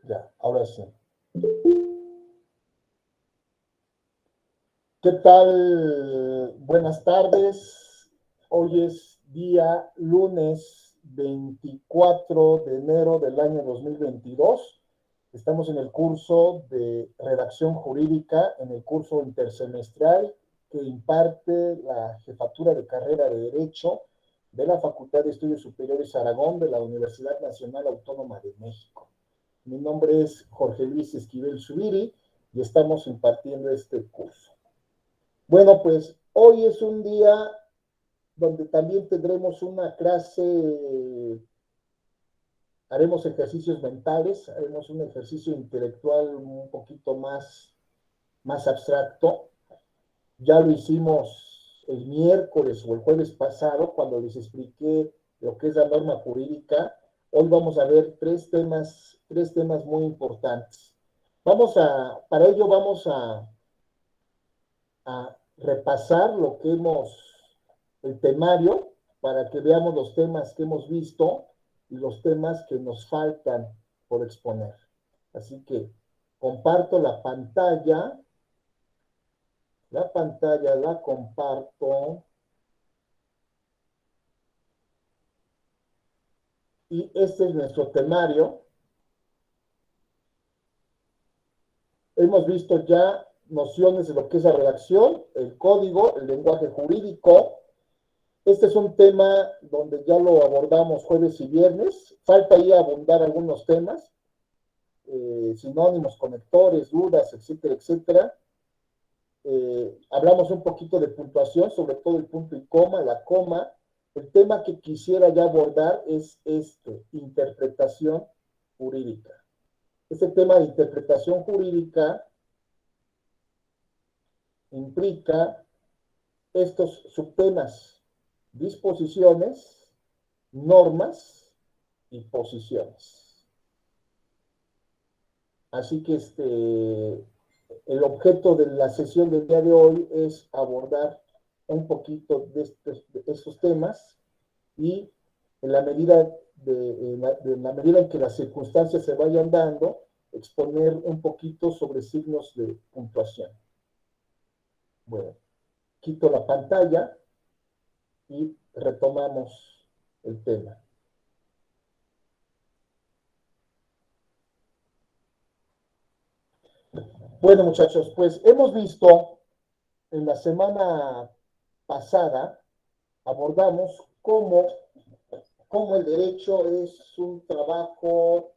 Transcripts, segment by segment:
Ya, ahora sí. ¿Qué tal? Buenas tardes. Hoy es día lunes 24 de enero del año 2022. Estamos en el curso de redacción jurídica, en el curso intersemestral que imparte la Jefatura de Carrera de Derecho de la Facultad de Estudios Superiores Aragón de la Universidad Nacional Autónoma de México. Mi nombre es Jorge Luis Esquivel Zubiri y estamos impartiendo este curso. Bueno, pues hoy es un día donde también tendremos una clase, haremos ejercicios mentales, haremos un ejercicio intelectual un poquito más abstracto. Ya lo hicimos el miércoles o el jueves pasado cuando les expliqué lo que es la norma jurídica. Hoy vamos a ver tres temas muy importantes. Para ello vamos a repasar el temario, para que veamos los temas que hemos visto y los temas que nos faltan por exponer. Así que comparto la pantalla la comparto y este es nuestro temario. Hemos visto ya nociones de lo que es la redacción, el código, el lenguaje jurídico. Este es un tema donde ya lo abordamos jueves y viernes. Falta ahí abundar algunos temas, sinónimos, conectores, dudas, etcétera, etcétera. Hablamos un poquito de puntuación, sobre todo el punto y coma, la coma. El tema que quisiera ya abordar es interpretación jurídica. Este tema de interpretación jurídica implica estos subtemas: disposiciones, normas y posiciones. Así que el objeto de la sesión del día de hoy es abordar un poquito de estos temas y en la medida en que las circunstancias se vayan dando, exponer un poquito sobre signos de puntuación. Bueno, quito la pantalla y retomamos el tema. Bueno, muchachos, pues hemos visto en la semana pasada, abordamos cómo el derecho es un trabajo,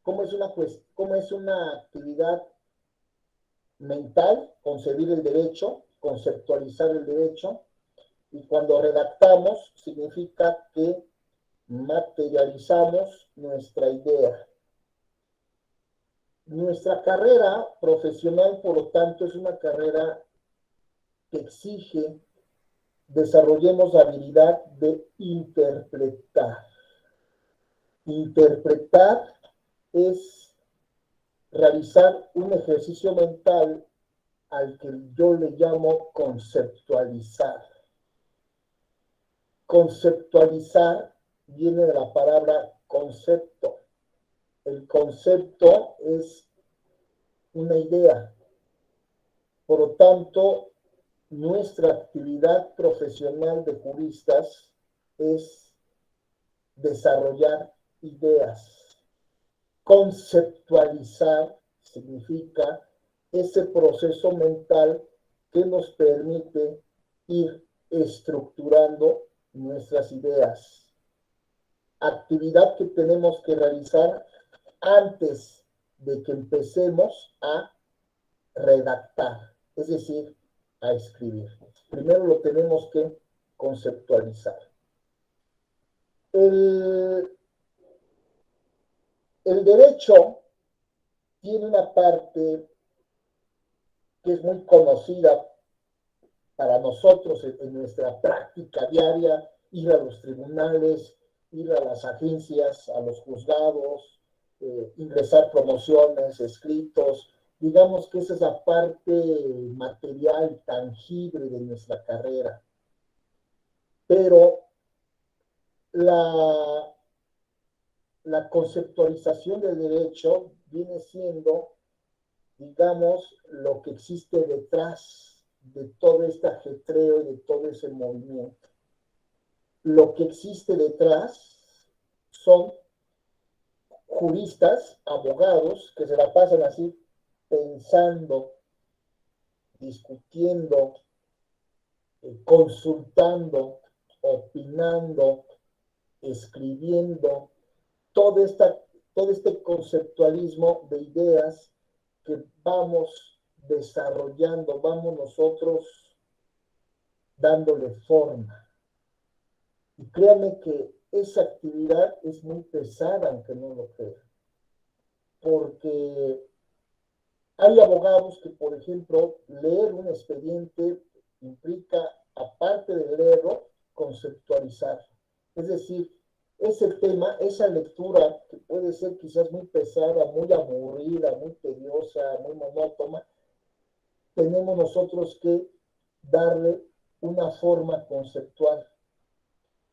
cómo es una actividad mental, concebir el derecho, conceptualizar el derecho, y cuando redactamos significa que materializamos nuestra idea. Nuestra carrera profesional, por lo tanto, es una carrera que exige desarrollemos la habilidad de interpretar. Interpretar es realizar un ejercicio mental al que yo le llamo conceptualizar. Conceptualizar viene de la palabra concepto. El concepto es una idea. Por lo tanto, nuestra actividad profesional de juristas es desarrollar ideas. Conceptualizar significa ese proceso mental que nos permite ir estructurando nuestras ideas. Actividad que tenemos que realizar antes de que empecemos a redactar, es decir, a escribir. Primero lo tenemos que conceptualizar. El derecho tiene una parte que es muy conocida para nosotros en nuestra práctica diaria: ir a los tribunales, ir a las agencias, a los juzgados, ingresar promociones, escritos. Digamos que esa es la parte material, tangible de nuestra carrera. Pero la la conceptualización del derecho viene siendo, digamos, lo que existe detrás de todo este ajetreo y de todo ese movimiento. Lo que existe detrás son juristas, abogados, que se la pasan así pensando, discutiendo, consultando, opinando, escribiendo, todo, todo este conceptualismo de ideas que vamos desarrollando, vamos nosotros dándole forma. Y créanme que esa actividad es muy pesada, aunque no lo crean, porque hay abogados que, por ejemplo, leer un expediente implica, aparte de leerlo, conceptualizar. Es decir, ese tema, esa lectura que puede ser quizás muy pesada, muy aburrida, muy tediosa, muy monótona, tenemos nosotros que darle una forma conceptual.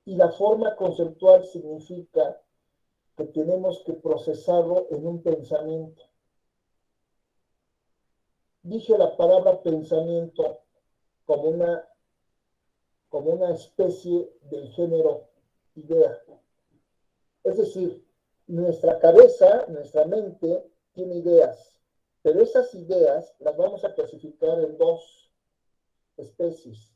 Y la forma conceptual significa que tenemos que procesarlo en un pensamiento. Dije la palabra pensamiento como una especie del género idea. Es decir, nuestra cabeza, nuestra mente tiene ideas, pero esas ideas las vamos a clasificar en dos especies.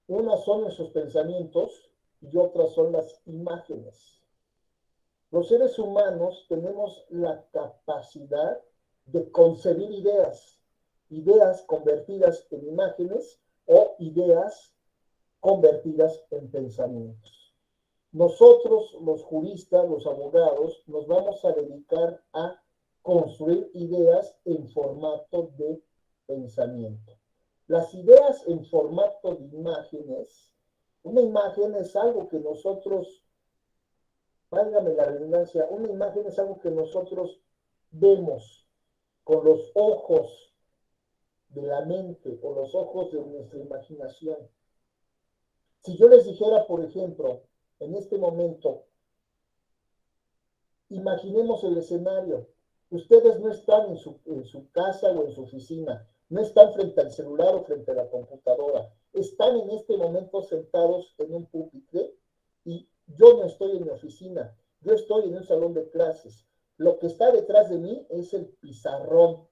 Una son nuestros pensamientos y otras son las imágenes. Los seres humanos tenemos la capacidad de concebir ideas, ideas convertidas en imágenes o ideas convertidas en pensamientos. Nosotros, los juristas, los abogados, nos vamos a dedicar a construir ideas en formato de pensamiento. Las ideas en formato de imágenes, una imagen es algo que nosotros, válgame la redundancia, una imagen es algo que nosotros vemos con los ojos de la mente o los ojos de nuestra imaginación. Si yo les dijera, por ejemplo, en este momento, imaginemos el escenario. Ustedes no están en su casa o en su oficina, no están frente al celular o frente a la computadora. Están en este momento sentados en un pupitre y yo no estoy en mi oficina, yo estoy en un salón de clases. Lo que está detrás de mí es el pizarrón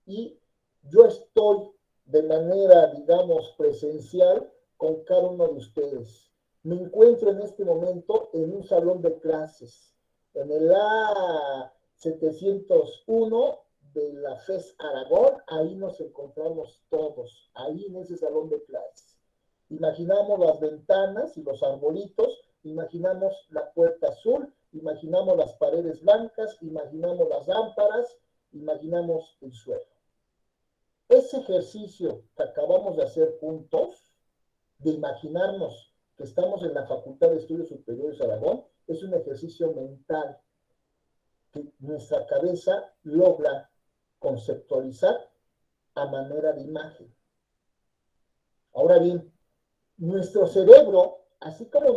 y yo estoy de manera, digamos, presencial con cada uno de ustedes. Me encuentro en este momento en un salón de clases, en el A701 de la FES Aragón, ahí nos encontramos todos, ahí en ese salón de clases. Imaginamos las ventanas y los arbolitos, imaginamos la puerta azul, imaginamos las paredes blancas, imaginamos las lámparas, imaginamos el suelo. Ese ejercicio que acabamos de hacer juntos, de imaginarnos que estamos en la Facultad de Estudios Superiores de Aragón, es un ejercicio mental que nuestra cabeza logra conceptualizar a manera de imagen. Ahora bien, nuestro cerebro, así como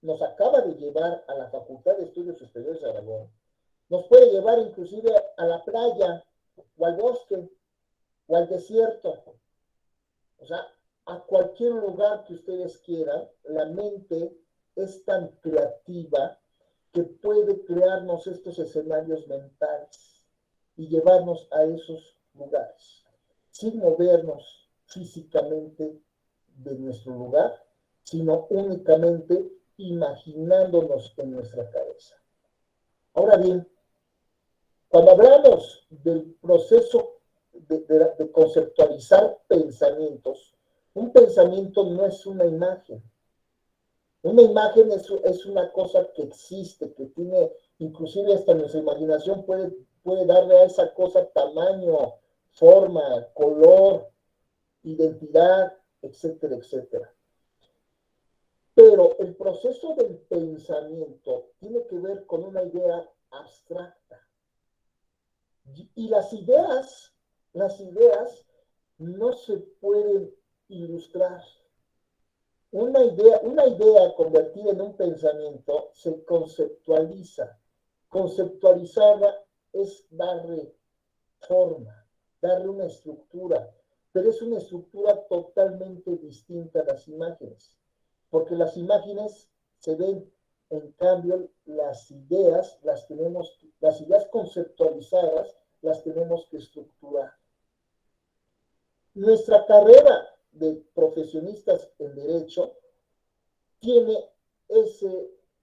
nos acaba de llevar a la Facultad de Estudios Superiores de Aragón, nos puede llevar inclusive a la playa o al bosque o al desierto. O sea, a cualquier lugar que ustedes quieran, la mente es tan creativa que puede crearnos estos escenarios mentales y llevarnos a esos lugares, sin movernos físicamente de nuestro lugar, sino únicamente imaginándonos en nuestra cabeza. Ahora bien, cuando hablamos del proceso de conceptualizar pensamientos, un pensamiento no es una imagen. Una imagen es una cosa que existe, que tiene, inclusive hasta nuestra imaginación puede darle a esa cosa tamaño, forma, color, identidad, etcétera, etcétera. Pero el proceso del pensamiento tiene que ver con una idea abstracta. Y las ideas no se pueden ilustrar. Una idea convertida en un pensamiento se conceptualiza. Conceptualizarla es darle forma, darle una estructura, pero es una estructura totalmente distinta a las imágenes, porque las imágenes se ven, en cambio, las ideas conceptualizadas las tenemos que estructurar. Nuestra carrera de profesionistas en derecho tiene,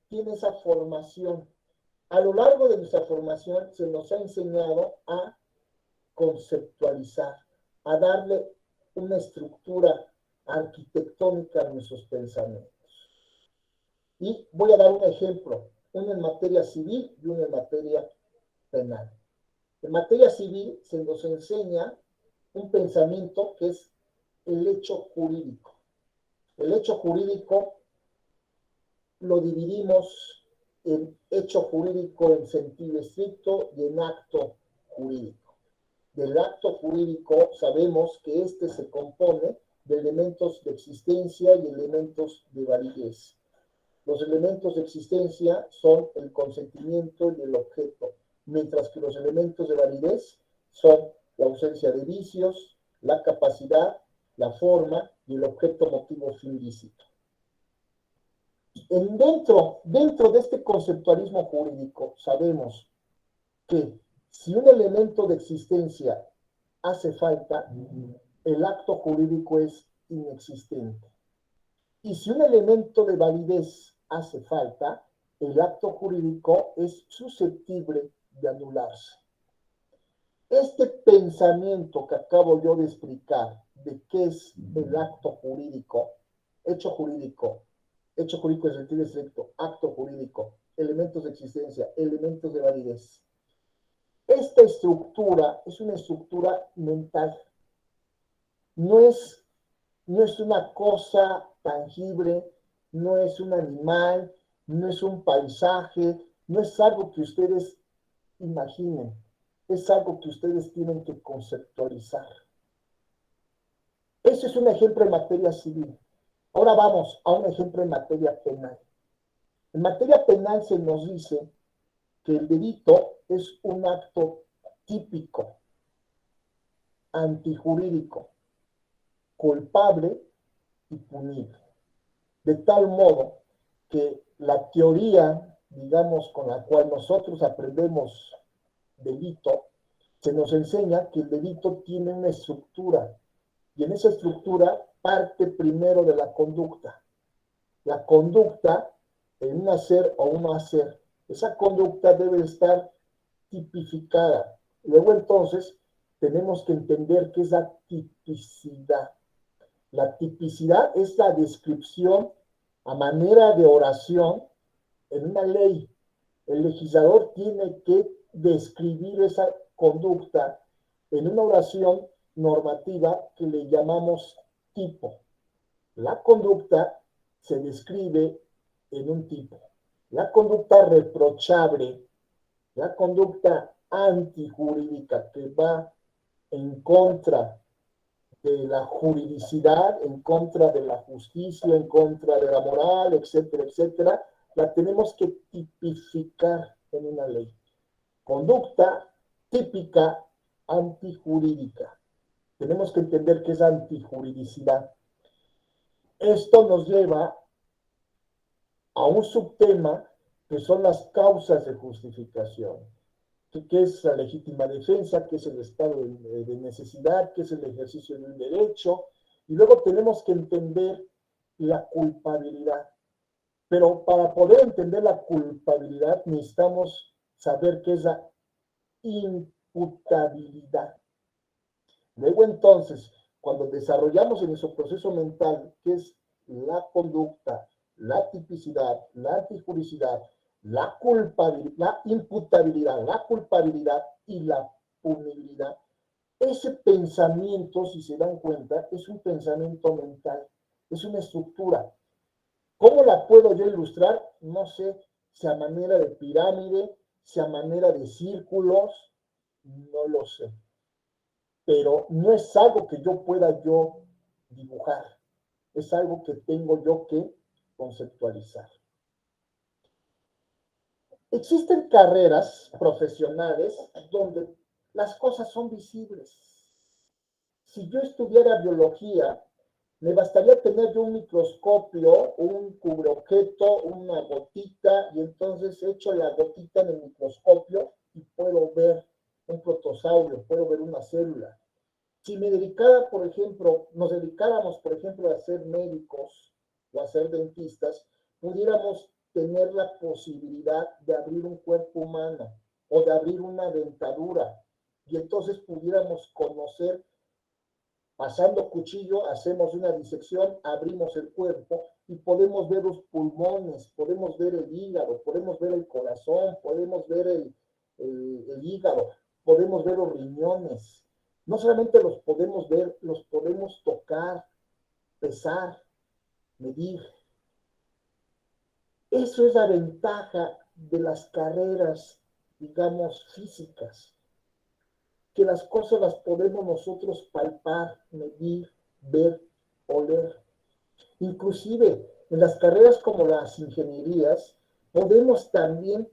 tiene esa formación. A lo largo de nuestra formación se nos ha enseñado a conceptualizar, a darle una estructura arquitectónica a nuestros pensamientos. Y voy a dar un ejemplo, uno en materia civil y uno en materia penal. En materia civil se nos enseña un pensamiento que es el hecho jurídico. El hecho jurídico lo dividimos en hecho jurídico en sentido estricto y en acto jurídico. Del acto jurídico sabemos que este se compone de elementos de existencia y elementos de validez. Los elementos de existencia son el consentimiento y el objeto, mientras que los elementos de validez son la ausencia de vicios, la capacidad, la forma y el objeto motivo fin lícito. Dentro de este conceptualismo jurídico sabemos que si un elemento de existencia hace falta, el acto jurídico es inexistente. Y si un elemento de validez hace falta, el acto jurídico es susceptible de anularse. Este pensamiento que acabo yo de explicar de qué es el acto jurídico en sentido estricto, acto jurídico, elementos de existencia, elementos de validez. Esta estructura es una estructura mental. No es, no es una cosa tangible, no es un animal, no es un paisaje, no es algo que ustedes imaginen, es algo que ustedes tienen que conceptualizar. Ese es un ejemplo en materia civil. Ahora vamos a un ejemplo en materia penal. En materia penal se nos dice que el delito es un acto típico, antijurídico, culpable y punible. De tal modo que la teoría, digamos, con la cual nosotros aprendemos delito, se nos enseña que el delito tiene una estructura y en esa estructura parte primero de la conducta. La conducta en un hacer o un no hacer. Esa conducta debe estar tipificada. Luego entonces tenemos que entender qué es la tipicidad. La tipicidad es la descripción a manera de oración en una ley. El legislador tiene que describir esa conducta en una oración normativa que le llamamos tipo. La conducta se describe en un tipo. La conducta reprochable, la conducta antijurídica que va en contra de la juridicidad, en contra de la justicia, en contra de la moral, etcétera, etcétera, la tenemos que tipificar en una ley. Conducta típica antijurídica. Tenemos que entender qué es antijuridicidad. Esto nos lleva a un subtema que son las causas de justificación. ¿Qué es la legítima defensa? ¿Qué es el estado de necesidad? ¿Qué es el ejercicio de un derecho? Y luego tenemos que entender la culpabilidad. Pero para poder entender la culpabilidad necesitamos saber qué es la imputabilidad. Luego entonces, cuando desarrollamos en nuestro proceso mental qué es la conducta, la tipicidad, la antijuricidad, la culpabilidad, la imputabilidad, la culpabilidad y la punibilidad, ese pensamiento, si se dan cuenta, es un pensamiento mental, es una estructura. ¿Cómo la puedo yo ilustrar? No sé, si a manera de pirámide, si a manera de círculos, no lo sé. Pero no es algo que yo pueda dibujar. es algo que tengo yo que conceptualizar. Existen carreras profesionales donde las cosas son visibles. Si yo estudiara biología, me bastaría tener yo un microscopio, un cubreobjeto, una gotita, y entonces echo la gotita en el microscopio y puedo ver un protosaurio, puedo ver una célula. Si me dedicara, por ejemplo, nos dedicáramos, por ejemplo, a ser médicos o a ser dentistas, pudiéramos tener la posibilidad de abrir un cuerpo humano o de abrir una dentadura, y entonces pudiéramos conocer. Pasando cuchillo, hacemos una disección, abrimos el cuerpo y podemos ver los pulmones, podemos ver el hígado, podemos ver el corazón, podemos ver el hígado, podemos ver los riñones. No solamente los podemos ver, los podemos tocar, pesar, medir. Eso es la ventaja de las carreras, digamos, físicas, que las cosas las podemos nosotros palpar, medir, ver, oler. Inclusive en las carreras como las ingenierías, podemos también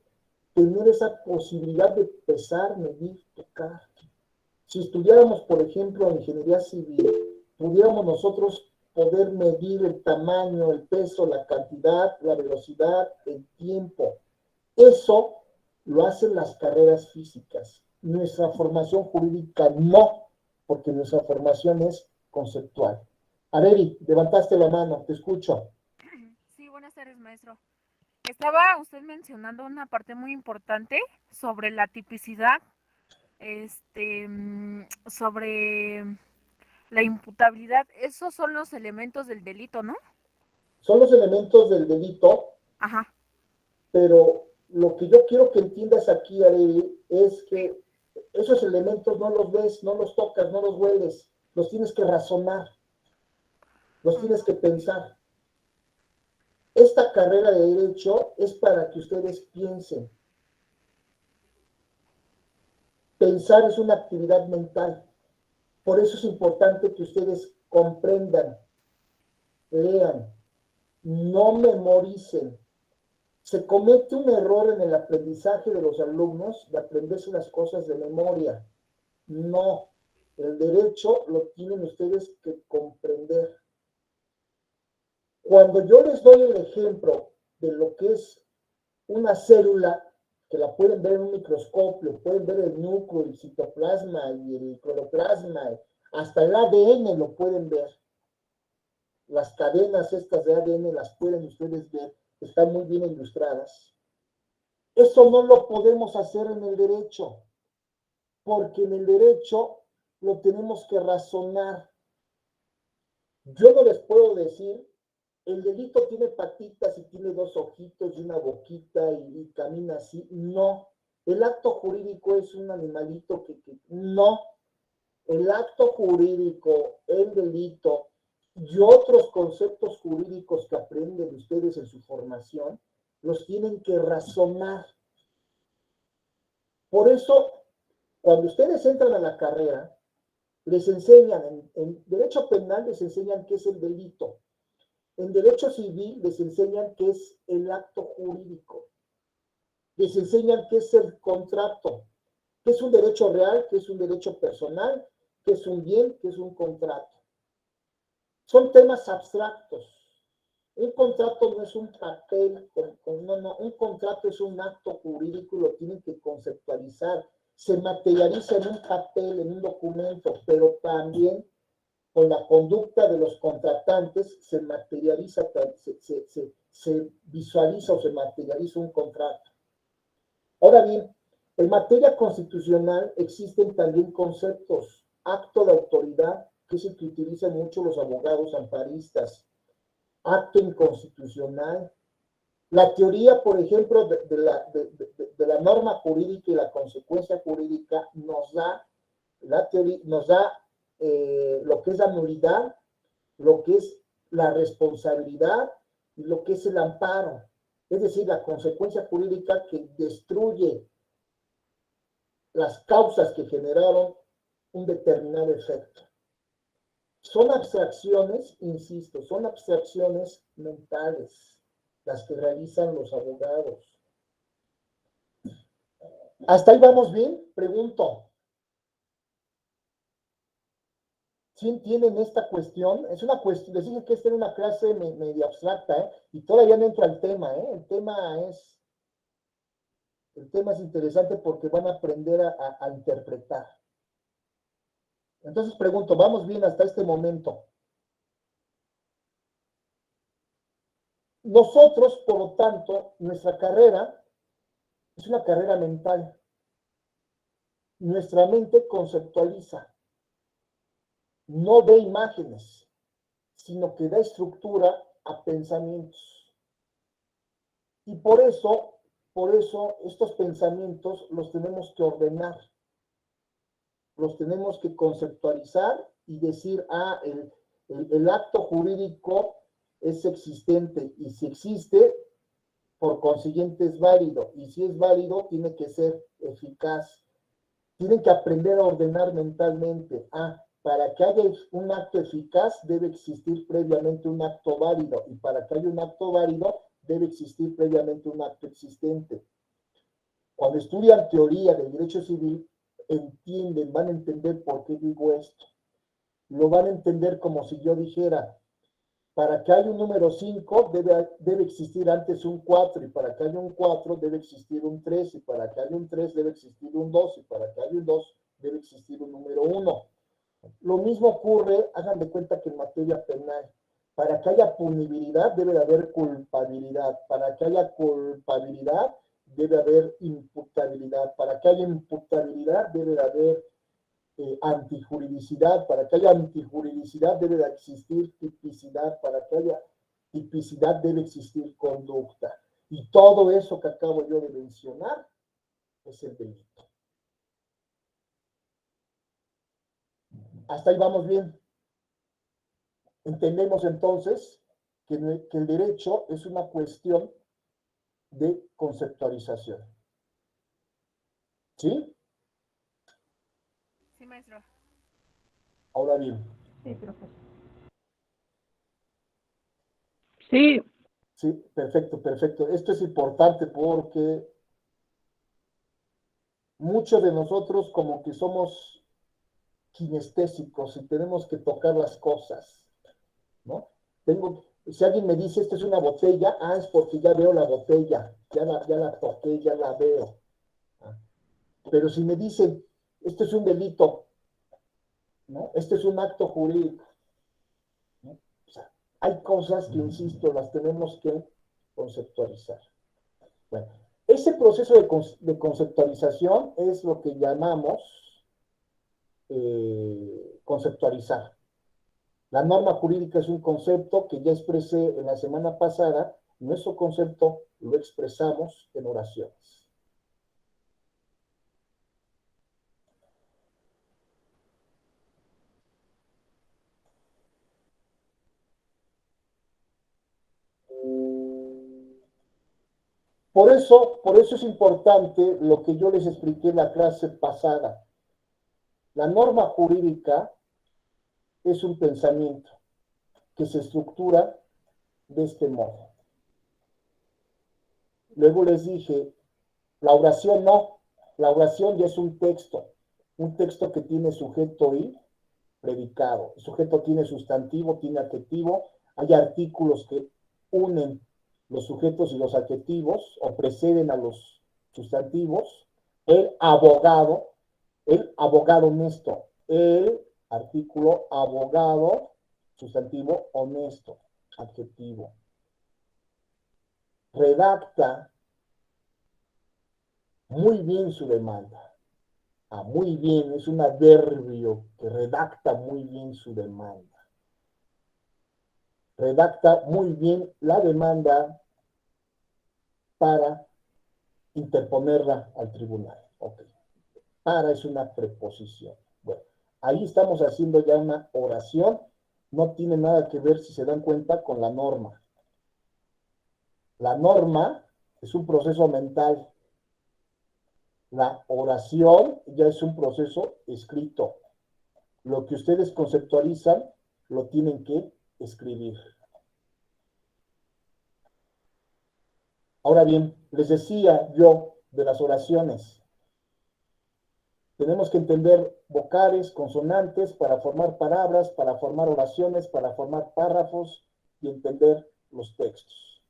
tener esa posibilidad de pesar, medir, tocar. Si estudiáramos, por ejemplo, ingeniería civil, pudiéramos nosotros poder medir el tamaño, el peso, la cantidad, la velocidad, el tiempo. Eso lo hacen las carreras físicas. Nuestra formación jurídica no, porque nuestra formación es conceptual. Areli, levantaste la mano, te escucho. Sí, buenas tardes, maestro. Estaba usted mencionando una parte muy importante sobre la tipicidad, sobre la imputabilidad. Esos son los elementos del delito, ¿no? Son los elementos del delito, Ajá. pero lo que yo quiero que entiendas aquí, Areli, es Sí. que esos elementos no los ves, no los tocas, no los hueles, los tienes que razonar, los tienes que pensar. Esta carrera de derecho es para que ustedes piensen. Pensar es una actividad mental. Por eso es importante que ustedes comprendan, lean, no memoricen. Se comete un error en el aprendizaje de los alumnos de aprenderse las cosas de memoria. No, el derecho lo tienen ustedes que comprender. Cuando yo les doy el ejemplo de lo que es una célula, que la pueden ver en un microscopio, pueden ver el núcleo, el citoplasma y el cloroplasma, hasta el ADN lo pueden ver. Las cadenas estas de ADN las pueden ustedes ver, están muy bien ilustradas. Eso no lo podemos hacer en el derecho, porque en el derecho lo tenemos que razonar. Yo no les puedo decir, el delito tiene patitas y tiene dos ojitos y una boquita y camina así. No, el acto jurídico es un animalito que no. El acto jurídico, el delito y otros conceptos jurídicos que aprenden ustedes en su formación, los tienen que razonar. Por eso, cuando ustedes entran a la carrera, les enseñan, en derecho penal les enseñan qué es el delito. En derecho civil les enseñan qué es el acto jurídico. Les enseñan qué es el contrato, qué es un derecho real, qué es un derecho personal, qué es un bien, qué es un contrato. Son temas abstractos. Un contrato no es un papel, no, un contrato es un acto jurídico y lo tienen que conceptualizar. Se materializa en un papel, en un documento, pero también con la conducta de los contratantes se materializa, se visualiza o se materializa un contrato. Ahora bien, en materia constitucional existen también conceptos, acto de autoridad, que es el que utilizan mucho los abogados amparistas, acto inconstitucional. La teoría, por ejemplo, de la norma jurídica y la consecuencia jurídica nos da, lo que es la nulidad, lo que es la responsabilidad y lo que es el amparo. Es decir, la consecuencia jurídica que destruye las causas que generaron un determinado efecto. Son abstracciones, insisto, son abstracciones mentales las que realizan los abogados. ¿Hasta ahí vamos bien? Pregunto. ¿Sí entienden esta cuestión? Es una cuestión, les dije que esta era una clase medio abstracta, ¿eh? Y todavía no entro al tema, ¿eh? El tema es interesante porque van a aprender a interpretar. Entonces pregunto, ¿vamos bien hasta este momento? Nosotros, por lo tanto, nuestra carrera es una carrera mental. Nuestra mente conceptualiza, no ve imágenes, sino que da estructura a pensamientos. Y por eso estos pensamientos los tenemos que ordenar, los tenemos que conceptualizar y decir, el acto jurídico es existente, y si existe, por consiguiente es válido, y si es válido, tiene que ser eficaz. Tienen que aprender a ordenar mentalmente. Para que haya un acto eficaz debe existir previamente un acto válido, y para que haya un acto válido debe existir previamente un acto existente. Cuando estudian teoría del derecho civil, van a entender por qué digo esto. Lo van a entender como si yo dijera, para que haya un número 5 debe existir antes un 4, y para que haya un 4 debe existir un 3, y para que haya un 3 debe existir un 2, y para que haya un 2 debe existir un número 1. Lo mismo ocurre, hagan de cuenta que en materia penal, para que haya punibilidad debe de haber culpabilidad, para que haya culpabilidad debe haber imputabilidad, para que haya imputabilidad debe de haber antijuridicidad, para que haya antijuridicidad debe de existir tipicidad, para que haya tipicidad debe existir conducta. Y todo eso que acabo yo de mencionar es el delito. Hasta ahí vamos bien. Entendemos entonces que el derecho es una cuestión de conceptualización. ¿Sí? Sí, maestro. Ahora bien. Sí, profesor. Sí. Sí, perfecto, perfecto. Esto es importante porque muchos de nosotros como que somos kinestésicos y tenemos que tocar las cosas, ¿no? Si alguien me dice, esto es una botella, es porque ya veo la botella, ya la toqué, ya la veo. Pero si me dicen, esto es un delito, ¿no? Este es un acto jurídico, ¿no? O sea, hay cosas que, insisto, las tenemos que conceptualizar. Bueno, ese proceso de conceptualización es lo que llamamos conceptualizar. La norma jurídica es un concepto que ya expresé en la semana pasada. Nuestro concepto lo expresamos en oraciones. Por eso es importante lo que yo les expliqué en la clase pasada. La norma jurídica es un pensamiento que se estructura de este modo. Luego les dije, la oración no. La oración ya es un texto que tiene sujeto y predicado. El sujeto tiene sustantivo, tiene adjetivo. Hay artículos que unen los sujetos y los adjetivos o preceden a los sustantivos. El abogado honesto. El artículo abogado, sustantivo honesto, adjetivo. Redacta muy bien su demanda. Muy bien, es un adverbio que redacta muy bien su demanda. Redacta muy bien la demanda para interponerla al tribunal. Ok. Para es una preposición. Bueno, ahí estamos haciendo ya una oración. No tiene nada que ver, si se dan cuenta, con la norma. La norma es un proceso mental. La oración ya es un proceso escrito. Lo que ustedes conceptualizan lo tienen que escribir. Ahora bien, les decía yo de las oraciones. Tenemos que entender vocales, consonantes para formar palabras, para formar oraciones, para formar párrafos y entender los textos.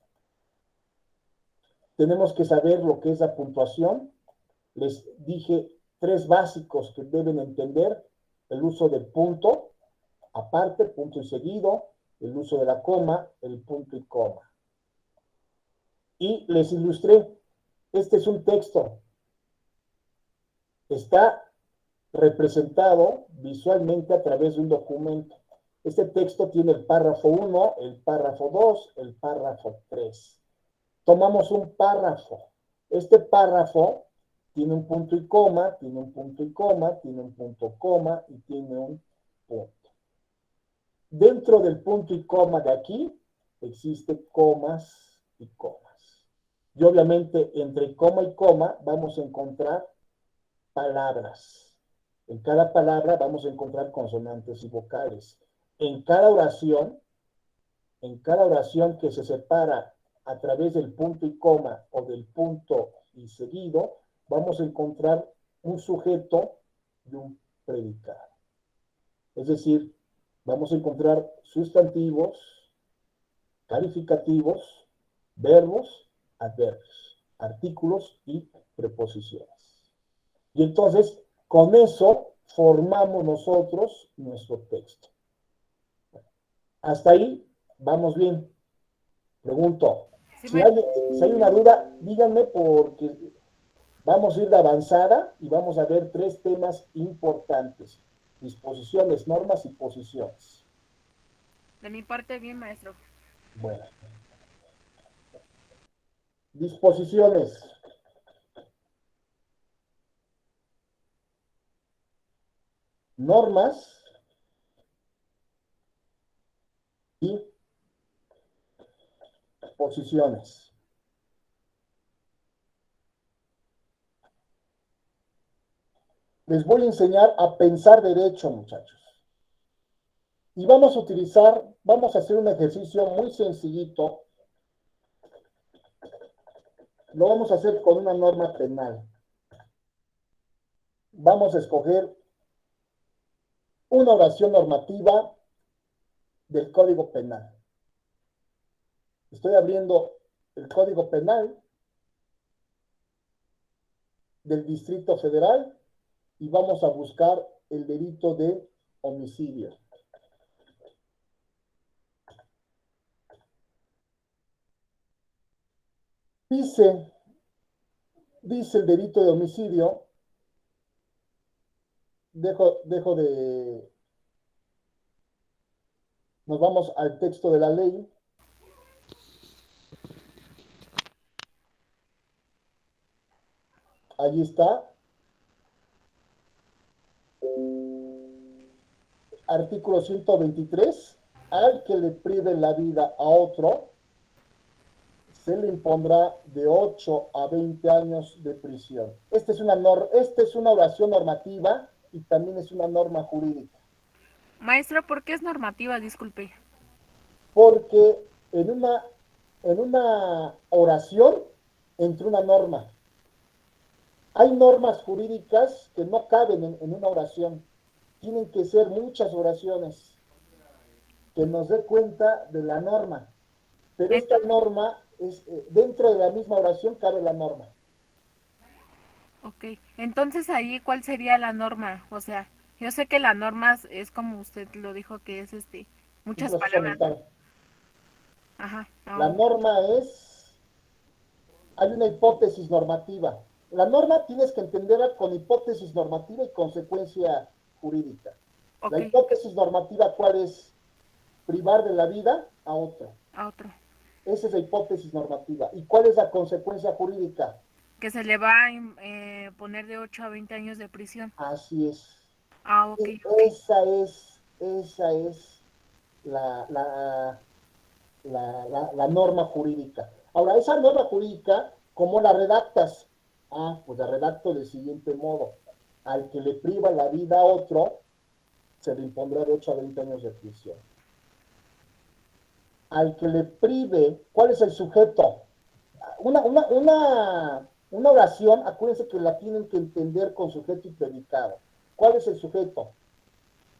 Tenemos que saber lo que es la puntuación. Les dije 3 básicos que deben entender: el uso del punto, aparte, punto y seguido, el uso de la coma, el punto y coma. Y les ilustré, este es un texto, está representado visualmente a través de un documento. Este texto tiene el párrafo 1, el párrafo 2, el párrafo 3. Tomamos un párrafo. Este párrafo tiene un punto y coma, tiene un punto y coma, tiene un punto coma y tiene un punto. Dentro del punto y coma de aquí existen comas y comas. Y obviamente entre coma y coma vamos a encontrar palabras. En cada palabra vamos a encontrar consonantes y vocales. En cada oración que se separa a través del punto y coma o del punto y seguido, vamos a encontrar un sujeto y un predicado. Es decir, vamos a encontrar sustantivos, calificativos, verbos, adverbios, artículos y preposiciones. Y entonces, con eso formamos nosotros nuestro texto. Hasta ahí vamos bien. Pregunto, Sí, si hay una duda, díganme, porque vamos a ir de avanzada y vamos a ver 3 temas importantes: disposiciones, normas y posiciones. de mi parte, bien, maestro. Bueno, disposiciones. Normas y posiciones. Les voy a enseñar a pensar derecho, muchachos. Y vamos a hacer un ejercicio muy sencillito. Lo vamos a hacer con una norma penal. Vamos a escoger una oración normativa del Código Penal. Estoy abriendo el Código Penal del Distrito Federal y vamos a buscar el delito de homicidio. Dice el delito de homicidio, nos vamos al texto de la ley. Allí está. Artículo 123. Al que le prive la vida a otro, se le impondrá de 8 a 20 años de prisión. Esta es una oración normativa y también es una norma jurídica. Maestro, ¿por qué es normativa? Disculpe. Porque en una oración entra una norma. Hay normas jurídicas que no caben en una oración. Tienen que ser muchas oraciones que nos dé cuenta de la norma. Pero esta norma dentro de la misma oración cabe la norma. Ok, entonces ahí, ¿cuál sería la norma? O sea, yo sé que la norma es como usted lo dijo, que es Un muchas proceso palabras, ¿no? mental. Ajá. La norma hay una hipótesis normativa. La norma tienes que entenderla con hipótesis normativa y consecuencia jurídica. La Ok, hipótesis normativa, ¿cuál es? Privar de la vida a otro. a otro. Esa es la hipótesis normativa. ¿Y cuál es la consecuencia jurídica? Que se le va a poner de 8 a 20 años de prisión. Así es. Ah, ok, E- ok. esa es la, la, la norma jurídica. Ahora, esa norma jurídica, ¿cómo la redactas? Pues la redacto del siguiente modo. Al que le priva la vida a otro, se le impondrá de 8 a 20 años de prisión. al que le prive, ¿cuál es el sujeto? Una oración, acuérdense que la tienen que entender con sujeto y predicado. ¿Cuál es el sujeto?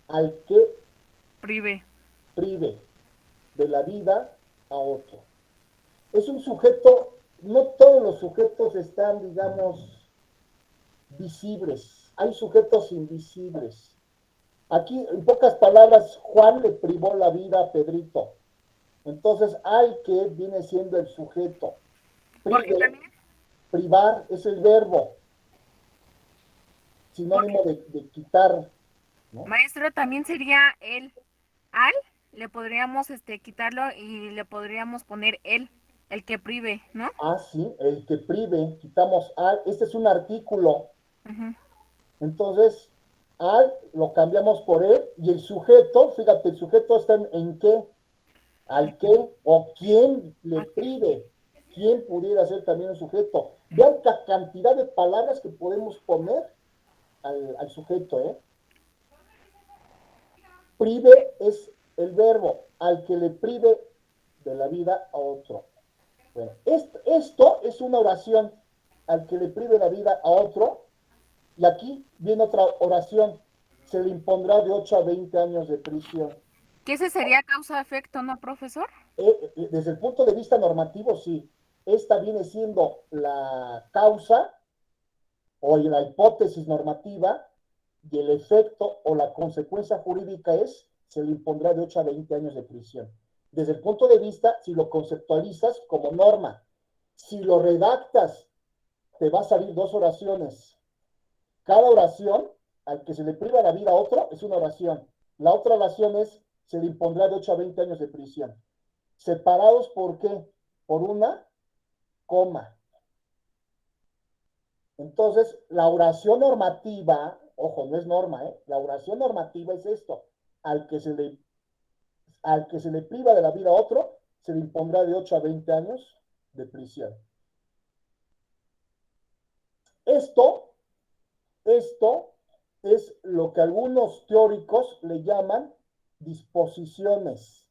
Al que Prive. prive de la vida a otro. Es un sujeto, no todos los sujetos están, digamos, visibles. Hay sujetos invisibles. Aquí, en pocas palabras, Juan le privó la vida a Pedrito. Entonces, al que viene siendo el sujeto. Porque Prive, también, privar es el verbo, porque sinónimo de quitar, ¿no? maestro también sería el al, le podríamos quitarlo y le podríamos poner el que prive, ¿no? Ah, sí, el que prive, quitamos al, este es un artículo, Ujú. entonces al lo cambiamos por él y el sujeto, fíjate, el sujeto está en qué, al qué o quién le Ok. prive, quién pudiera ser también un sujeto. Vean la cantidad de palabras que podemos poner al sujeto, ¿eh? Prive es el verbo, al que le prive de la vida a otro. Bueno, esto es una oración, al que le prive la vida a otro, y aquí viene otra oración, se le impondrá de 8 a 20 años de prisión. Que ese sería causa-efecto, ¿no, profesor? Desde el punto de vista normativo, sí, esta viene siendo la causa o la hipótesis normativa y el efecto o la consecuencia jurídica es, se le impondrá de 8 a 20 años de prisión. Desde el punto de vista, si lo conceptualizas como norma, si lo redactas, te va a salir dos oraciones. Cada oración, al que se le priva la vida a otro, es una oración. La otra oración es, se le impondrá de 8 a 20 años de prisión. Separados, ¿por qué? Por una coma. Entonces, la oración normativa, ojo, no es norma, ¿eh? La oración normativa es esto. Al que se le, al que se le priva de la vida a otro, se le impondrá de 8 a 20 años de prisión. Esto, esto es lo que algunos teóricos le llaman disposiciones.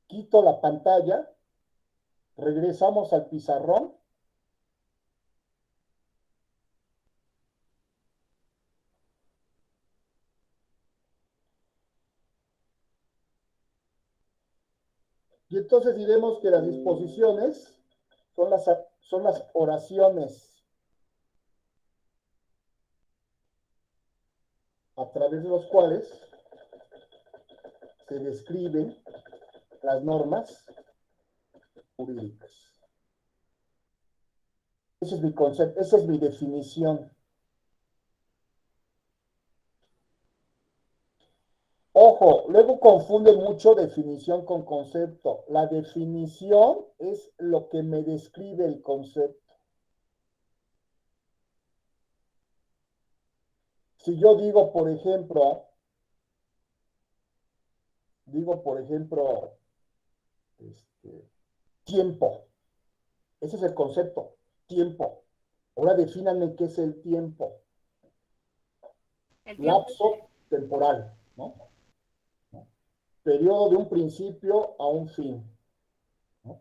Quito la pantalla, regresamos al pizarrón. Y entonces diremos que las disposiciones son las oraciones a través de los cuales se describen las normas jurídicas. Ese es mi concepto, esa es mi definición. Ojo, luego confunden mucho definición con concepto. La definición es lo que me describe el concepto. Si yo digo, por ejemplo, tiempo. Ese es el concepto, tiempo. Ahora defínanme qué es el tiempo. El tiempo. Lapso temporal, ¿no? Periodo de un principio a un fin, ¿no?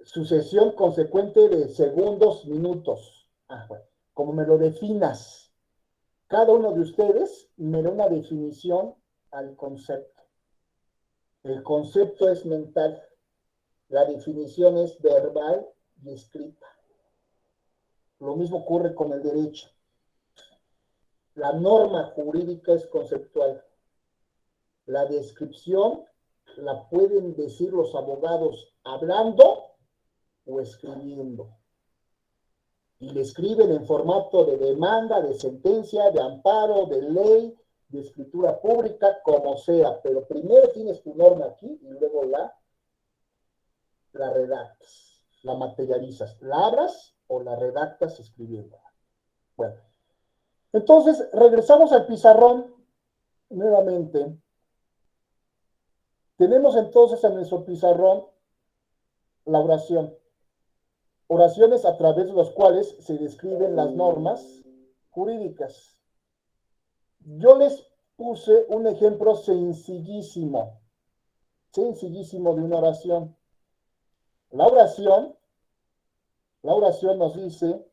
Sucesión consecuente de segundos, minutos. Bueno, como me lo definas, cada uno de ustedes me da una definición al concepto. El concepto es mental, la definición es verbal y escrita. Lo mismo ocurre con el derecho. La norma jurídica es conceptual. La descripción la pueden decir los abogados hablando o escribiendo. Y le escriben en formato de demanda, de sentencia, de amparo, de ley, de escritura pública, como sea. Pero primero tienes tu norma aquí y luego la redactas, la materializas. La abras o la redactas escribiendo. Bueno, entonces regresamos al pizarrón nuevamente. Tenemos entonces en nuestro pizarrón la oración. Oraciones a través de las cuales se describen las normas jurídicas. Yo les puse un ejemplo sencillísimo de una oración. La oración nos dice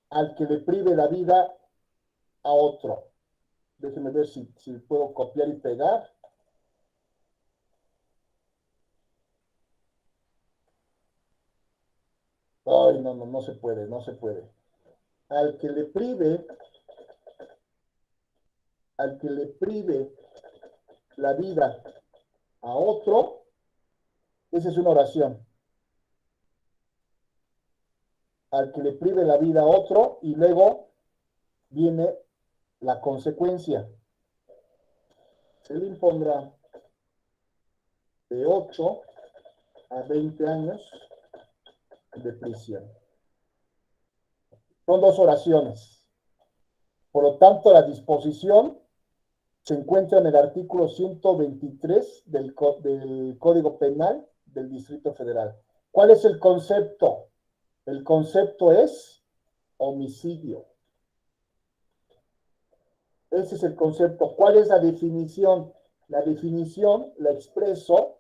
al que le prive la vida a otro. Déjenme ver si puedo copiar y pegar. Ay, no se puede, no se puede. Al que le prive, al que le prive la vida a otro, esa es una oración. Al que le prive la vida a otro y luego viene la consecuencia. Se le impondrá de 8 a 20 años de prisión. Son dos oraciones. Por lo tanto, la disposición se encuentra en el artículo 123 del Código Penal del Distrito Federal. ¿Cuál es el concepto? El concepto es homicidio. Ese es el concepto. ¿Cuál es la definición? La definición la expreso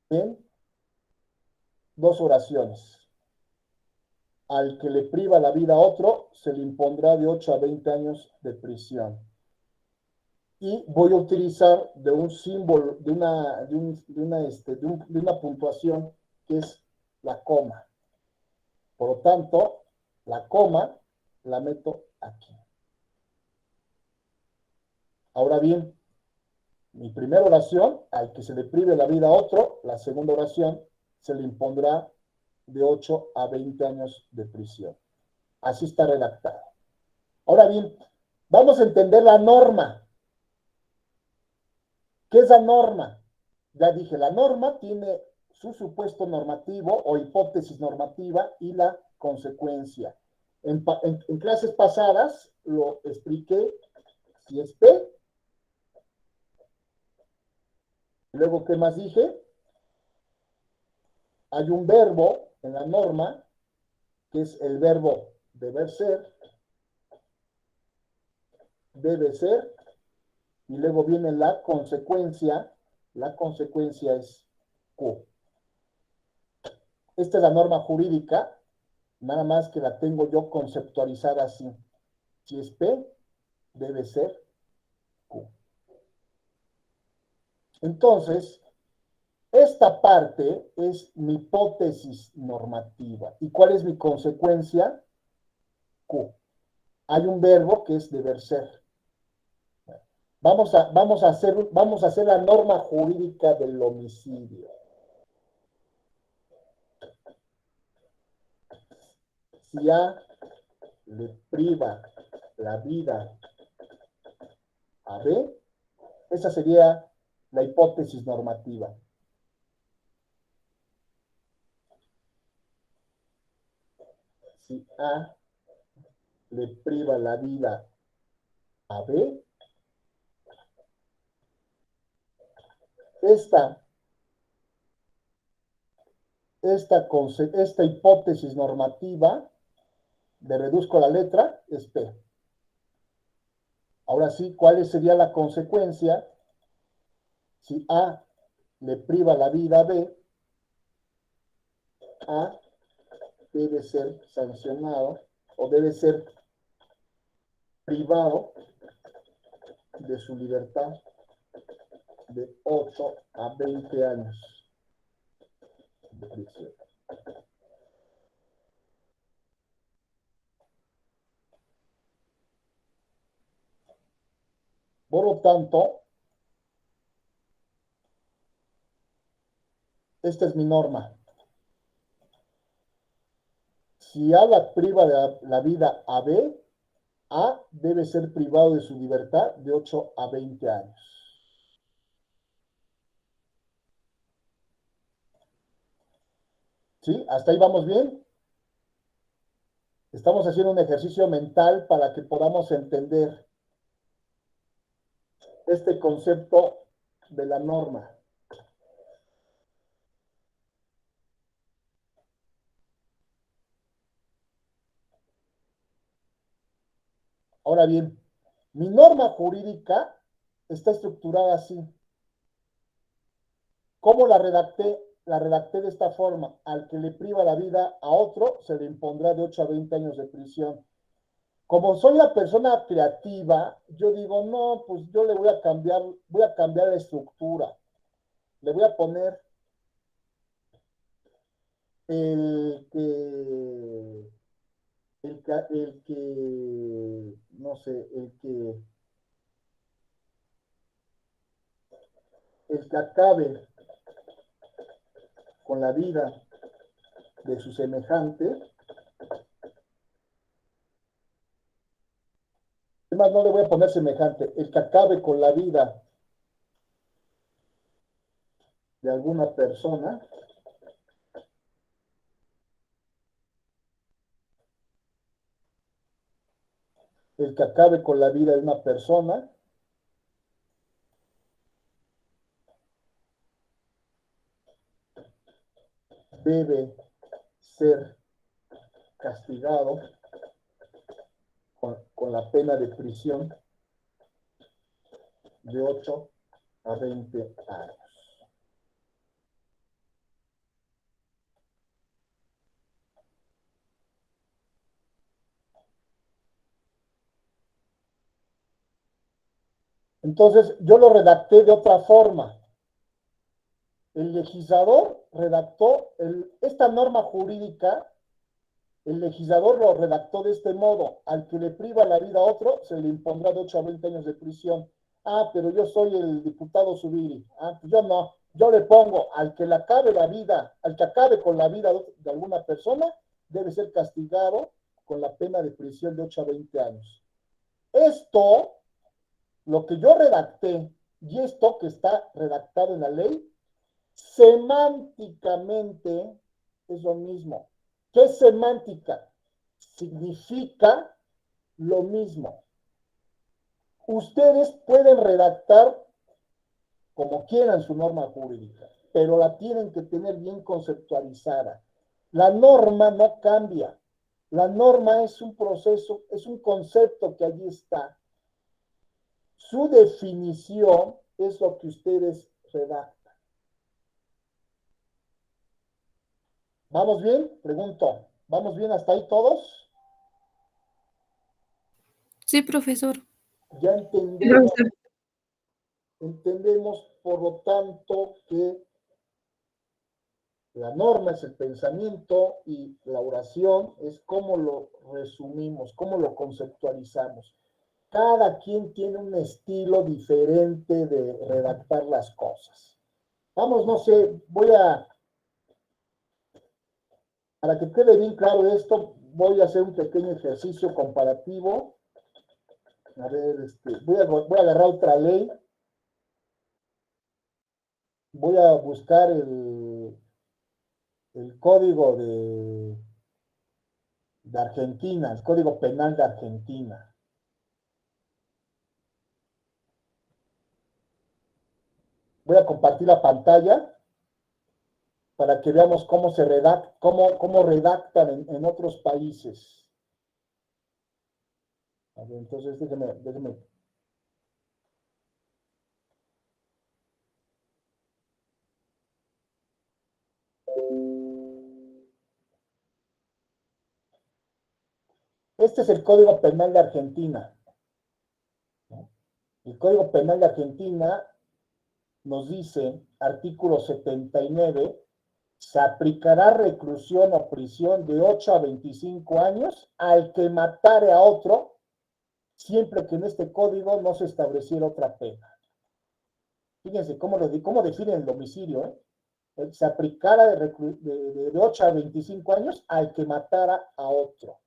en dos oraciones. Al que le priva la vida a otro, se le impondrá de 8 a 20 años de prisión. Y voy a utilizar de un símbolo, de una puntuación que es la coma. Por lo tanto, la coma la meto aquí. Ahora bien, mi primera oración, al que se le prive la vida a otro, la segunda oración se le impondrá de 8 a 20 años de prisión. Así está redactado. Ahora bien, vamos a entender la norma. ¿Qué es la norma? Ya dije, la norma tiene su supuesto normativo o hipótesis normativa y la consecuencia. En clases pasadas lo expliqué, si es P. Luego, ¿qué más dije? Hay un verbo en la norma, que es el verbo deber ser, debe ser, y luego viene la consecuencia es Q. Esta es la norma jurídica, nada más que la tengo yo conceptualizada así. Si es P, debe ser Q. Entonces, esta parte es mi hipótesis normativa. ¿Y cuál es mi consecuencia? Q. Hay un verbo que es deber ser. Vamos a hacer la norma jurídica del homicidio. Si A le priva la vida a B, esa sería la hipótesis normativa. Si A le priva la vida a B, esta hipótesis normativa, le reduzco la letra, es P. Ahora sí, ¿cuál sería la consecuencia? Si A le priva la vida a B, A debe ser sancionado o debe ser privado de su libertad de 8 a 20 años de prisión. Por lo tanto, esta es mi norma. Si A la priva de la vida a B, A debe ser privado de su libertad de 8 a 20 años. ¿Sí? ¿Hasta ahí vamos bien? Estamos haciendo un ejercicio mental para que podamos entender este concepto de la norma. Ahora bien, mi norma jurídica está estructurada así. ¿Cómo la redacté? la redacté de esta forma: al que le priva la vida a otro, se le impondrá de 8 a 20 años de prisión. Como soy la persona creativa, yo digo, no, pues yo le voy a cambiar la estructura. Le voy a poner el que, no sé, el que acabe con la vida de su semejante. Además, no le voy a poner semejante, el que acabe con la vida de alguna persona, el que acabe con la vida de una persona debe ser castigado con la pena de prisión de 8 a 20 años. Entonces, yo lo redacté de otra forma. El legislador redactó esta norma jurídica, el legislador lo redactó de este modo: al que le priva la vida a otro, se le impondrá de 8 a 20 años de prisión. Ah, pero yo soy el diputado Zubiri. Ah, pues yo no. Yo le pongo: al que le acabe la vida, al que acabe con la vida de alguna persona, debe ser castigado con la pena de prisión de 8 a 20 años. Esto, lo que yo redacté y esto que está redactado en la ley, semánticamente es lo mismo. ¿Qué es semántica? Significa lo mismo. Ustedes pueden redactar como quieran su norma jurídica, pero la tienen que tener bien conceptualizada. La norma no cambia. La norma es un proceso, es un concepto que allí está. Su definición es lo que ustedes redactan. ¿Vamos bien? Pregunto. ¿Vamos bien hasta ahí todos? Sí, profesor. Ya entendemos, por lo tanto, que la norma es el pensamiento y la oración es cómo lo resumimos, cómo lo conceptualizamos. Cada quien tiene un estilo diferente de redactar las cosas. Vamos, no sé, para que quede bien claro esto, voy a hacer un pequeño ejercicio comparativo. A ver, voy a agarrar otra ley. Voy a buscar el código de Argentina, el código penal de Argentina. Voy a compartir la pantalla para que veamos cómo se redacta, cómo redactan en otros países. A ver, entonces déjeme. Este es el Código Penal de Argentina. El Código Penal de Argentina nos dice, artículo 79, se aplicará reclusión o prisión de 8 a 25 años al que matare a otro, siempre que en este código no se estableciera otra pena. Fíjense cómo definen el homicidio, ¿eh? Se aplicara de 8 a 25 años al que matara a otro.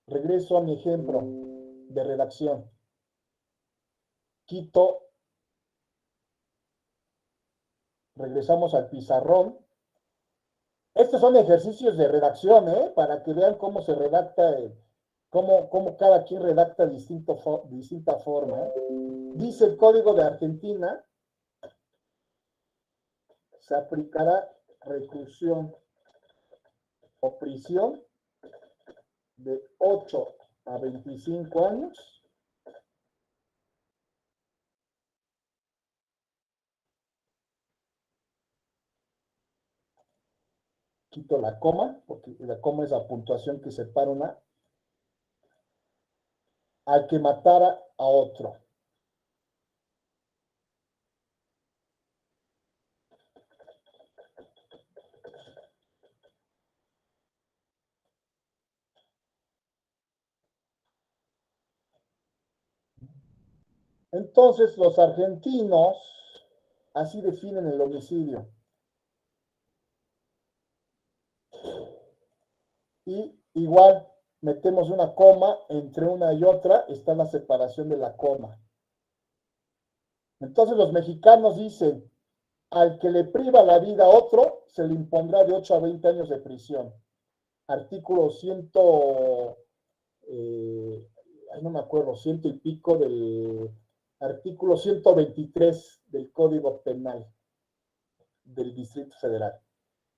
Regreso a mi ejemplo de redacción. Quito, regresamos al pizarrón. Estos son ejercicios de redacción, para que vean cómo se redacta, cómo cada quien redacta distinta forma. Dice el Código de Argentina: se aplicará reclusión o prisión de 8 a 25 años Quito la coma, porque la coma es la puntuación que separa una. Al que matara a otro. Entonces, los argentinos así definen el homicidio. Y igual metemos una coma entre una y otra, está la separación de la coma. Entonces los mexicanos dicen, al que le priva la vida a otro, se le impondrá de 8 a 20 años de prisión. Artículo 100, no me acuerdo, ciento y pico del artículo 123 del Código Penal del Distrito Federal.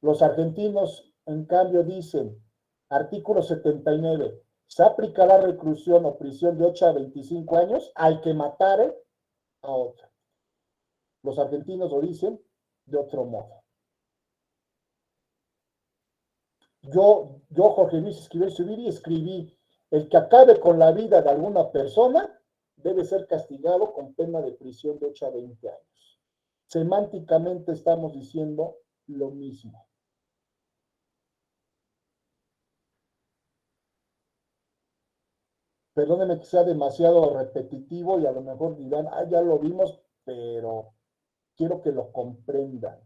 Los argentinos, en cambio, dicen, artículo 79, se aplicará reclusión o prisión de 8 a 25 años al que matare a otro. Los argentinos lo dicen de otro modo. Yo Jorge Luis Esquivel escribí, el que acabe con la vida de alguna persona debe ser castigado con pena de prisión de 8 a 20 años. Semánticamente estamos diciendo lo mismo. Perdónenme que sea demasiado repetitivo y a lo mejor dirán, ya lo vimos, pero quiero que lo comprendan.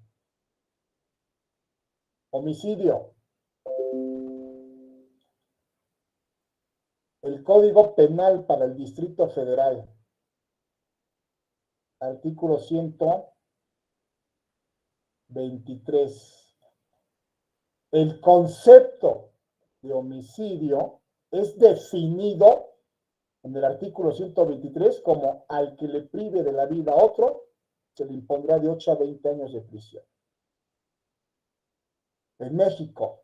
Homicidio. El Código Penal para el Distrito Federal. Artículo 123. El concepto de homicidio es definido en el artículo 123 como al que le prive de la vida a otro, se le impondrá de 8 a 20 años de prisión. En México,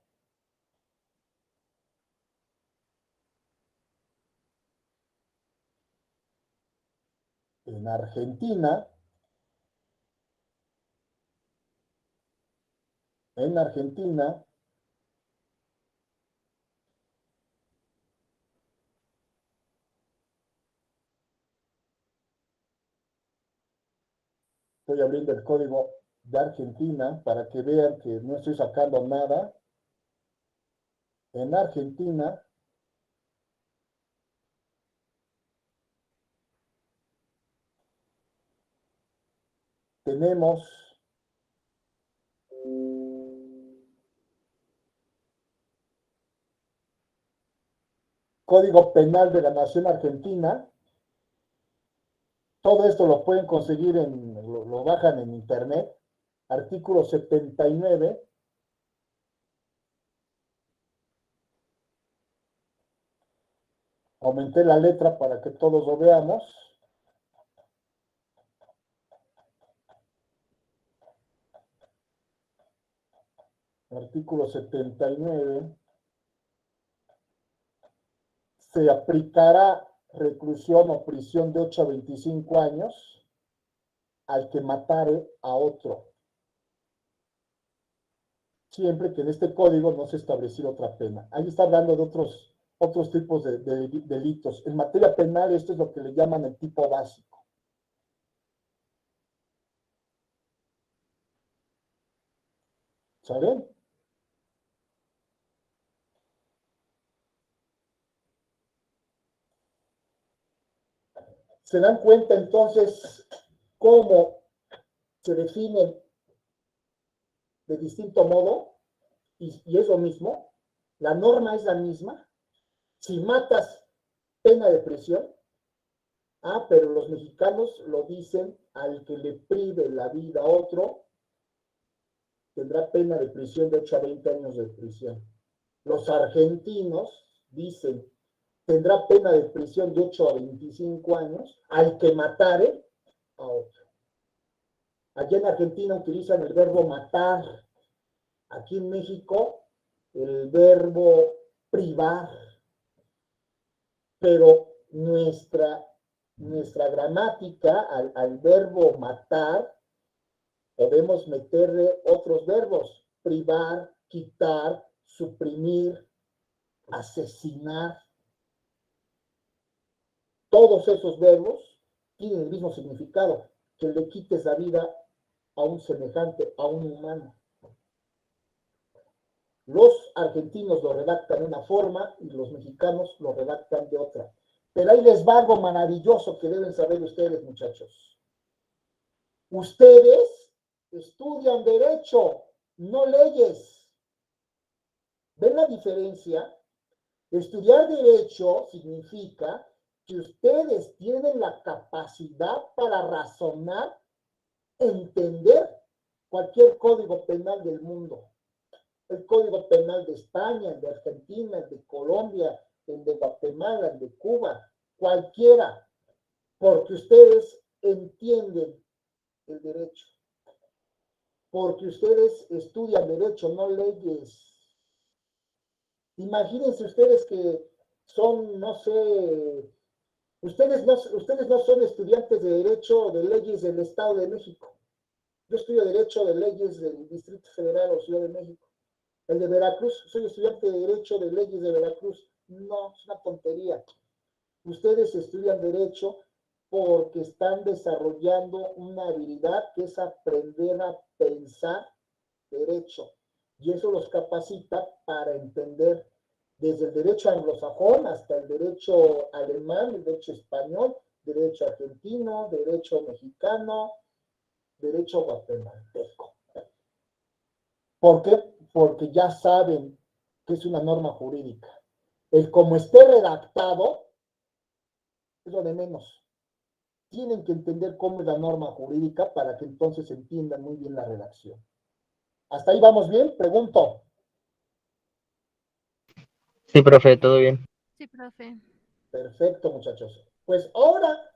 en Argentina, estoy abriendo el código de Argentina para que vean que no estoy sacando nada. En Argentina, tenemos Código Penal de la Nación Argentina. Todo esto lo pueden conseguir, lo bajan en internet. Artículo 79. Aumenté la letra para que todos lo veamos. Artículo 79. Se aplicará reclusión o prisión de 8 a 25 años al que matare a otro. Siempre que en este código no se estableció otra pena. Ahí está hablando de otros tipos de delitos. En materia penal, esto es lo que le llaman el tipo básico. ¿Saben? ¿Se dan cuenta entonces cómo se definen de distinto modo? Y es lo mismo. La norma es la misma. Si matas, pena de prisión. Pero los mexicanos lo dicen, al que le prive la vida a otro, tendrá pena de prisión de 8 a 20 años de prisión. Los argentinos dicen, tendrá pena de prisión de 8 a 25 años al que matare a otro. Allá en Argentina utilizan el verbo matar. Aquí en México, el verbo privar. Pero nuestra gramática al verbo matar podemos meterle otros verbos, privar, quitar, suprimir, asesinar. Todos esos verbos tienen el mismo significado, que le quites la vida a un semejante, a un humano. Los argentinos lo redactan de una forma y los mexicanos lo redactan de otra. Pero ahí les va algo maravilloso que deben saber ustedes, muchachos. Ustedes estudian derecho, no leyes. ¿Ven la diferencia? Estudiar derecho significa que ustedes tienen la capacidad para razonar, entender cualquier código penal del mundo. El código penal de España, el de Argentina, el de Colombia, el de Guatemala, el de Cuba, cualquiera, porque ustedes entienden el derecho, porque ustedes estudian derecho, no leyes. Imagínense ustedes que son, no sé, ustedes no son estudiantes de derecho de leyes del Estado de México. Yo estudio derecho de leyes del Distrito Federal o Ciudad de México. El de Veracruz, soy estudiante de derecho de leyes de Veracruz. No, es una tontería. Ustedes estudian derecho porque están desarrollando una habilidad que es aprender a pensar derecho. Y eso los capacita para entender desde el derecho anglosajón hasta el derecho alemán, el derecho español, derecho argentino, derecho mexicano, derecho guatemalteco. ¿Por qué? Porque ya saben que es una norma jurídica. El como esté redactado es lo de menos. Tienen que entender cómo es la norma jurídica para que entonces entiendan muy bien la redacción. ¿Hasta ahí vamos bien? Pregunto. Sí, profe, todo bien. Sí, profe. Perfecto, muchachos. Pues ahora,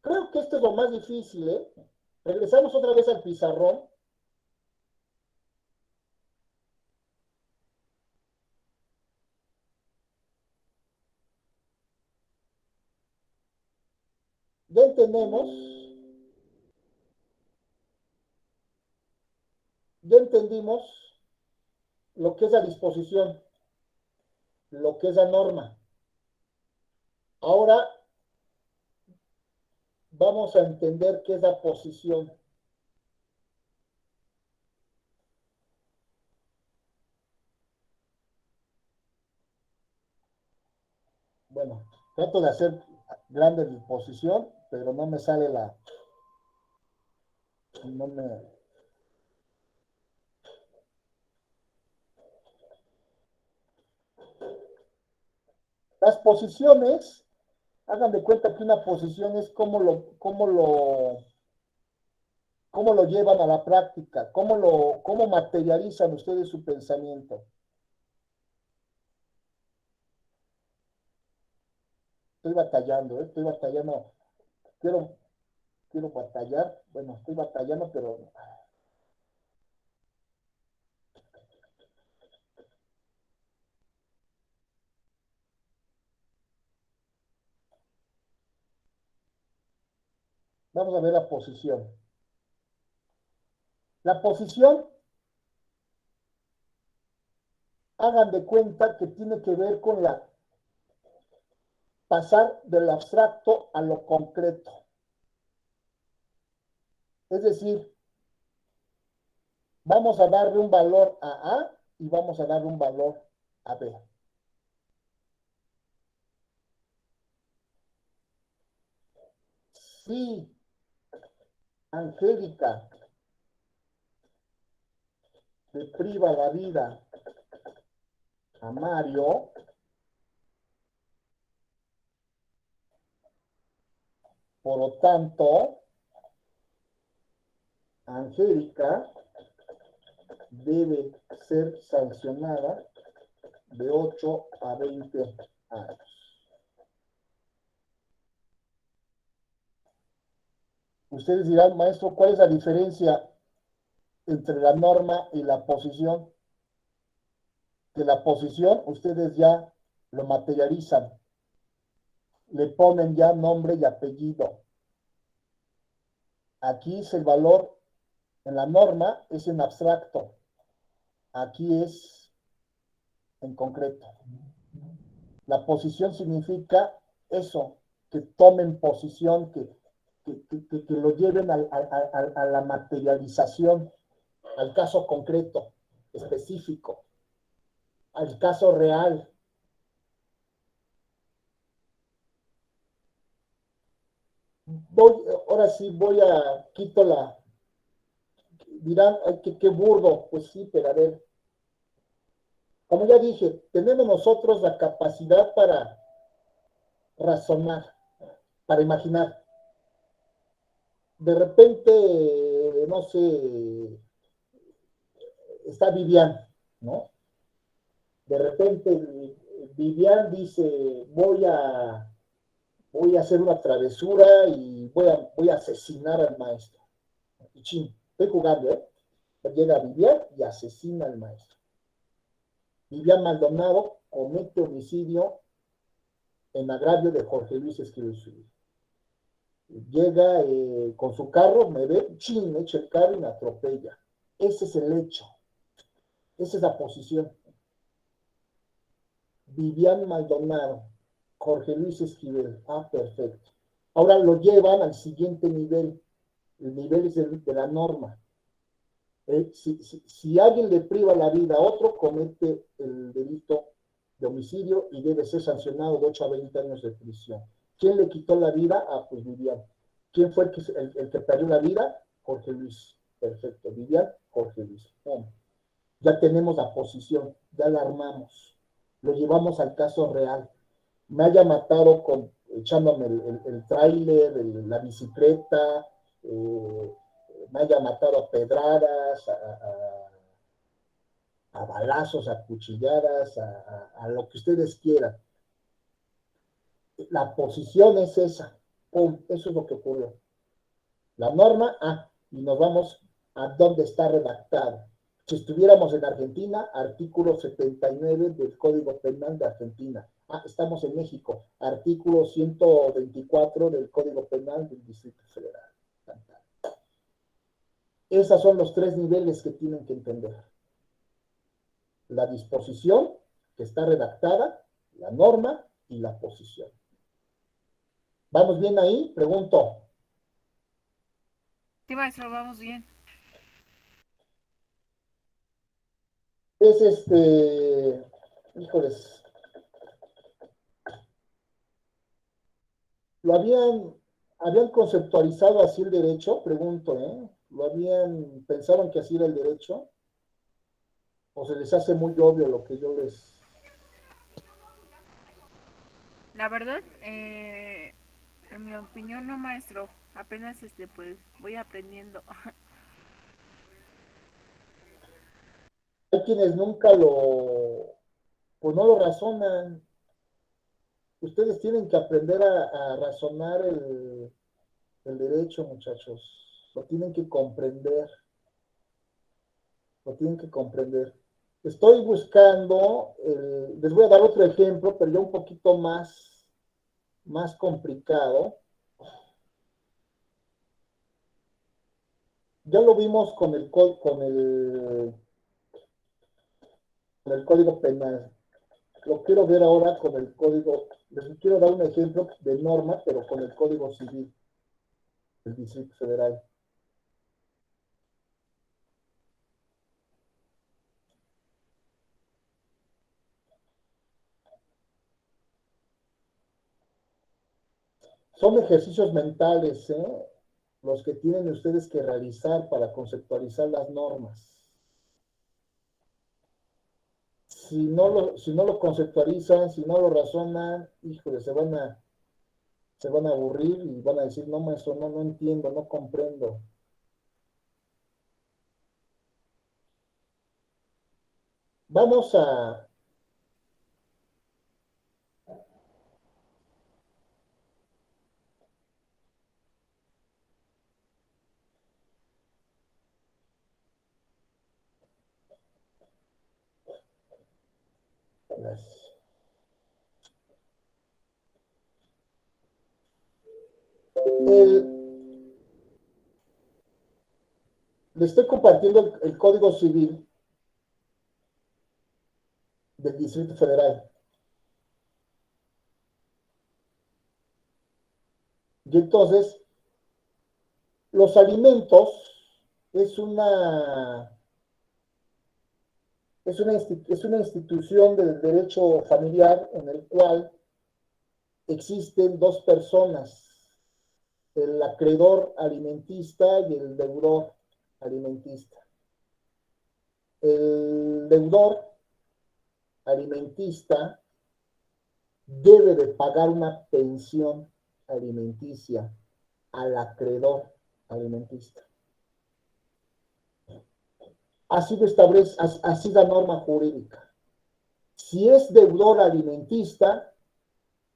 creo que esto es lo más difícil, ¿eh? Regresamos otra vez al pizarrón. Ya entendimos lo que es la disposición, lo que es la norma. Ahora vamos a entender qué es la posición. Bueno, trato de hacer grande disposición, pero no me sale la... No me... Las posiciones, hagan de cuenta que una posición es cómo lo llevan a la práctica, cómo materializan ustedes su pensamiento. Estoy batallando, quiero batallar, bueno, estoy batallando, pero vamos a ver la posición. La posición, hagan de cuenta que tiene que ver con la pasar del abstracto a lo concreto. Es decir, vamos a darle un valor a A y vamos a darle un valor a B. Si Angélica le priva la vida a Mario, por lo tanto, Angélica debe ser sancionada de 8 a 20 años. Ustedes dirán, maestro, ¿cuál es la diferencia entre la norma y la posición? Que la posición ustedes ya lo materializan, le ponen ya nombre y apellido. Aquí es el valor, en la norma es en abstracto. Aquí es en concreto. La posición significa eso, que tomen posición, que lo lleven a la materialización, al caso concreto, específico, al caso real. Ahora sí quito dirán, ay, qué burdo, pues sí, pero a ver, como ya dije, tenemos nosotros la capacidad para razonar, para imaginar. De repente, no sé, está Vivian, ¿no? De repente Vivian dice, voy a hacer una travesura y voy a asesinar al maestro. Y ching, estoy jugando, ¿eh? Llega Vivian y asesina al maestro. Vivian Maldonado comete homicidio en agravio de Jorge Luis Esquivel. Llega con su carro, me ve, ching, me echa el carro y me atropella. Ese es el hecho. Esa es la posición. Vivian Maldonado, Jorge Luis Esquivel. Ah, perfecto. Ahora lo llevan al siguiente nivel. El nivel es de la norma. Si alguien le priva la vida a otro, comete el delito de homicidio y debe ser sancionado de 8 a 20 años de prisión. ¿Quién le quitó la vida? Ah, pues Vivian. ¿Quién fue el que perdió la vida? Jorge Luis. Perfecto. Vivian, Jorge Luis. Ya tenemos la posición, ya la armamos. Lo llevamos al caso real. Me haya matado echándome el tráiler, la bicicleta, me haya matado a pedradas, a balazos, a cuchilladas, a lo que ustedes quieran. La posición es esa. ¡Pum! Eso es lo que ocurrió. La norma, y nos vamos a dónde está redactado. Si estuviéramos en Argentina, artículo 79 del Código Penal de Argentina. Estamos en México, artículo 124 del Código Penal del Distrito Federal. Esos son los 3 niveles que tienen que entender. La disposición, que está redactada, la norma y la posición. ¿Vamos bien ahí? Pregunto. Sí, maestro, vamos bien. Es híjoles, ¿lo habían conceptualizado así el derecho? Pregunto, ¿eh? ¿Pensaron que así era el derecho? ¿O se les hace muy obvio lo que yo les... La verdad, en mi opinión, no, maestro. Apenas, pues, voy aprendiendo. Hay quienes nunca pues no lo razonan. Ustedes tienen que aprender a razonar el derecho, muchachos. Lo tienen que comprender. Lo tienen que comprender. Estoy buscando, les voy a dar otro ejemplo, pero ya un poquito más complicado. Ya lo vimos con el Código Penal. Lo quiero ver ahora con el Código, les quiero dar un ejemplo de norma, pero con el Código Civil del Distrito Federal. Son ejercicios mentales, los que tienen ustedes que realizar para conceptualizar las normas. Si no lo conceptualizan, si no lo razonan, híjole, se van a aburrir y van a decir, no, maestro, no entiendo, no comprendo. Vamos a... Gracias. Le estoy compartiendo el Código Civil del Distrito Federal. Y entonces, los alimentos es una institución del derecho familiar en el cual existen dos personas, el acreedor alimentista y el deudor alimentista. El deudor alimentista debe de pagar una pensión alimenticia al acreedor alimentista. Así lo establece, así la norma jurídica. Si es deudor alimentista,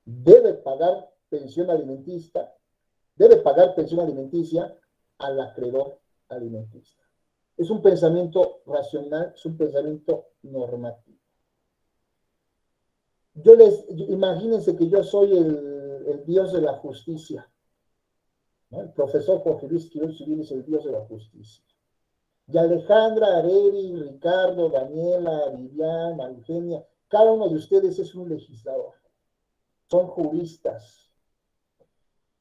debe pagar pensión alimenticia al acreedor alimentista. Es un pensamiento racional, es un pensamiento normativo. Imagínense que yo soy el dios de la justicia, ¿no? El profesor Jorge Luis Quiroz Civil es el dios de la justicia. Y Alejandra, Areli, Ricardo, Daniela, Viviana, Eugenia, cada uno de ustedes es un legislador, son juristas.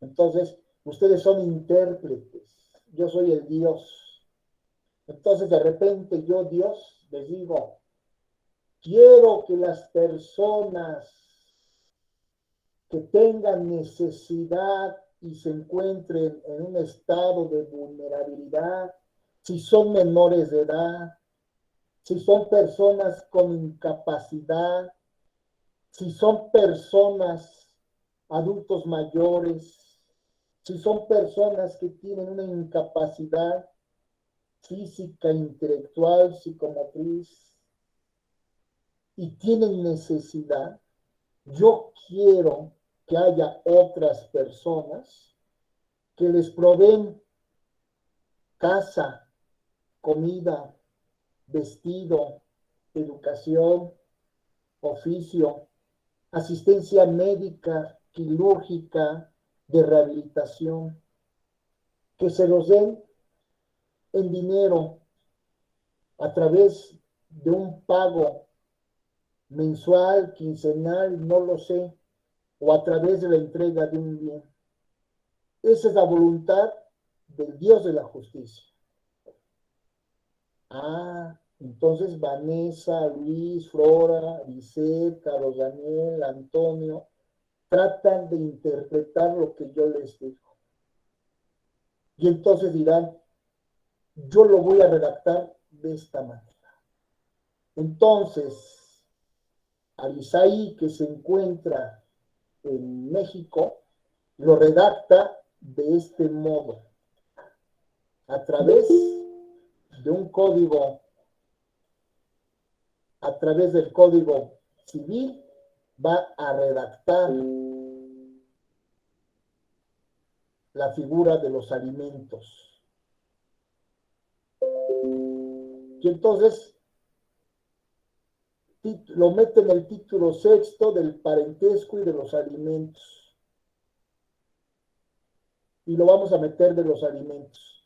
Entonces, ustedes son intérpretes, yo soy el Dios. Entonces, de repente yo, Dios, les digo, quiero que las personas que tengan necesidad y se encuentren en un estado de vulnerabilidad, si son menores de edad, si son personas con incapacidad, si son personas adultos mayores, si son personas que tienen una incapacidad física, intelectual, psicomotriz y tienen necesidad, yo quiero que haya otras personas que les proveen casa, comida, vestido, educación, oficio, asistencia médica, quirúrgica, de rehabilitación, que se los den en dinero a través de un pago mensual, quincenal, no lo sé, o a través de la entrega de un bien. Esa es la voluntad del Dios de la justicia. Entonces Vanessa, Luis, Flora, Lisette, Carlos Daniel, Antonio, tratan de interpretar lo que yo les digo. Y entonces dirán, yo lo voy a redactar de esta manera. Entonces, Alisaí, que se encuentra en México, lo redacta de este modo, a través de un código, a través del código civil, va a redactar la figura de los alimentos. Y entonces lo mete en el título sexto del parentesco y de los alimentos. Y lo vamos a meter de los alimentos.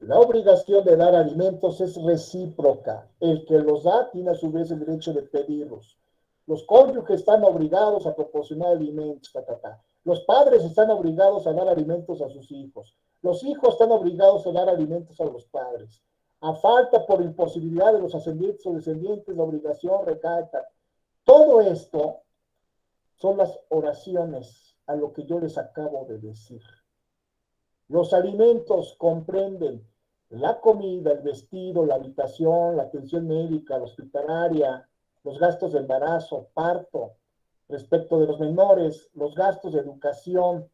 La obligación de dar alimentos es recíproca. El que los da tiene a su vez el derecho de pedirlos. Los cónyuges están obligados a proporcionar alimentos. Los padres están obligados a dar alimentos a sus hijos. Los hijos están obligados a dar alimentos a los padres. A falta por imposibilidad de los ascendientes o descendientes, la obligación recalca. Todo esto son las oraciones a lo que yo les acabo de decir. Los alimentos comprenden la comida, el vestido, la habitación, la atención médica, la hospitalaria, los gastos de embarazo, parto, respecto de los menores, los gastos de educación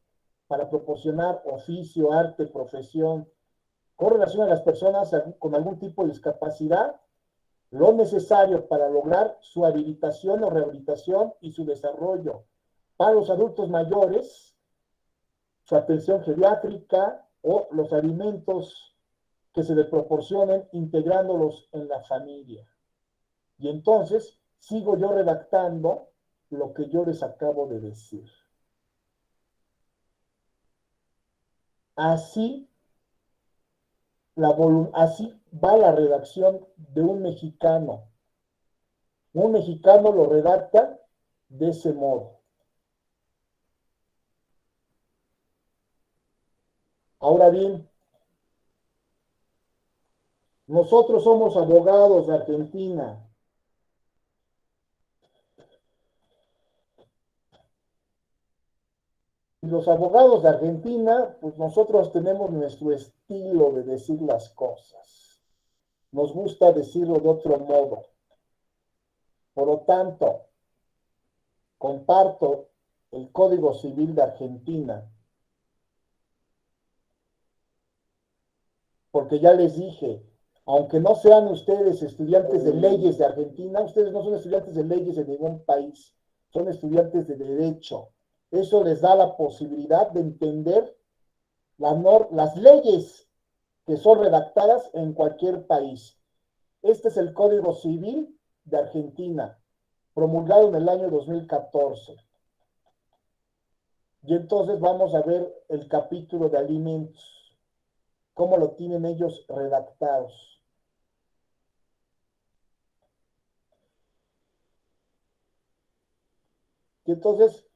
para proporcionar oficio, arte, profesión, con relación a las personas con algún tipo de discapacidad, lo necesario para lograr su habilitación o rehabilitación y su desarrollo. Para los adultos mayores, su atención geriátrica o los alimentos que se les proporcionen integrándolos en la familia. Y entonces sigo yo redactando lo que yo les acabo de decir. Así va la redacción de un mexicano Un mexicano lo redacta de ese modo. Ahora bien, nosotros somos abogados de Argentina. Y los abogados de Argentina, pues nosotros tenemos nuestro estilo de decir las cosas. Nos gusta decirlo de otro modo. Por lo tanto, comparto el Código Civil de Argentina, porque ya les dije, aunque no sean ustedes estudiantes de leyes de Argentina, ustedes no son estudiantes de leyes de ningún país, son estudiantes de derecho. Eso les da la posibilidad de entender las leyes que son redactadas en cualquier país. Este es el Código Civil de Argentina, promulgado en el año 2014. Y entonces vamos a ver el capítulo de alimentos, cómo lo tienen ellos redactados. Y entonces,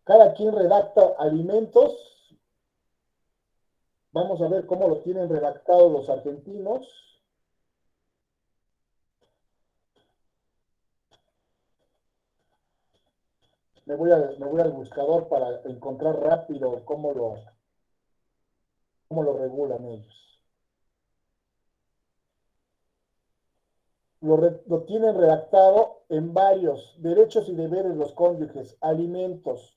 cada quien redacta alimentos. Vamos a ver cómo lo tienen redactados los argentinos. Me voy al buscador para encontrar rápido cómo lo regulan ellos. Lo tienen redactado en varios derechos y deberes los cónyuges, alimentos.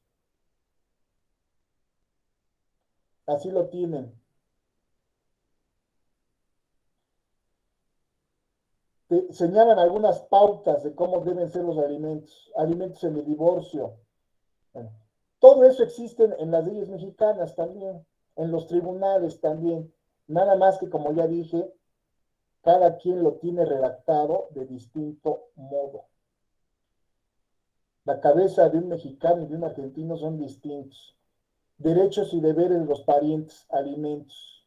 Así lo tienen. Te señalan algunas pautas de cómo deben ser los alimentos, alimentos en el divorcio. Bueno, todo eso existe en las leyes mexicanas también, en los tribunales también. Nada más que, como ya dije, cada quien lo tiene redactado de distinto modo. La cabeza de un mexicano y de un argentino son distintos. Derechos y deberes de los parientes, alimentos.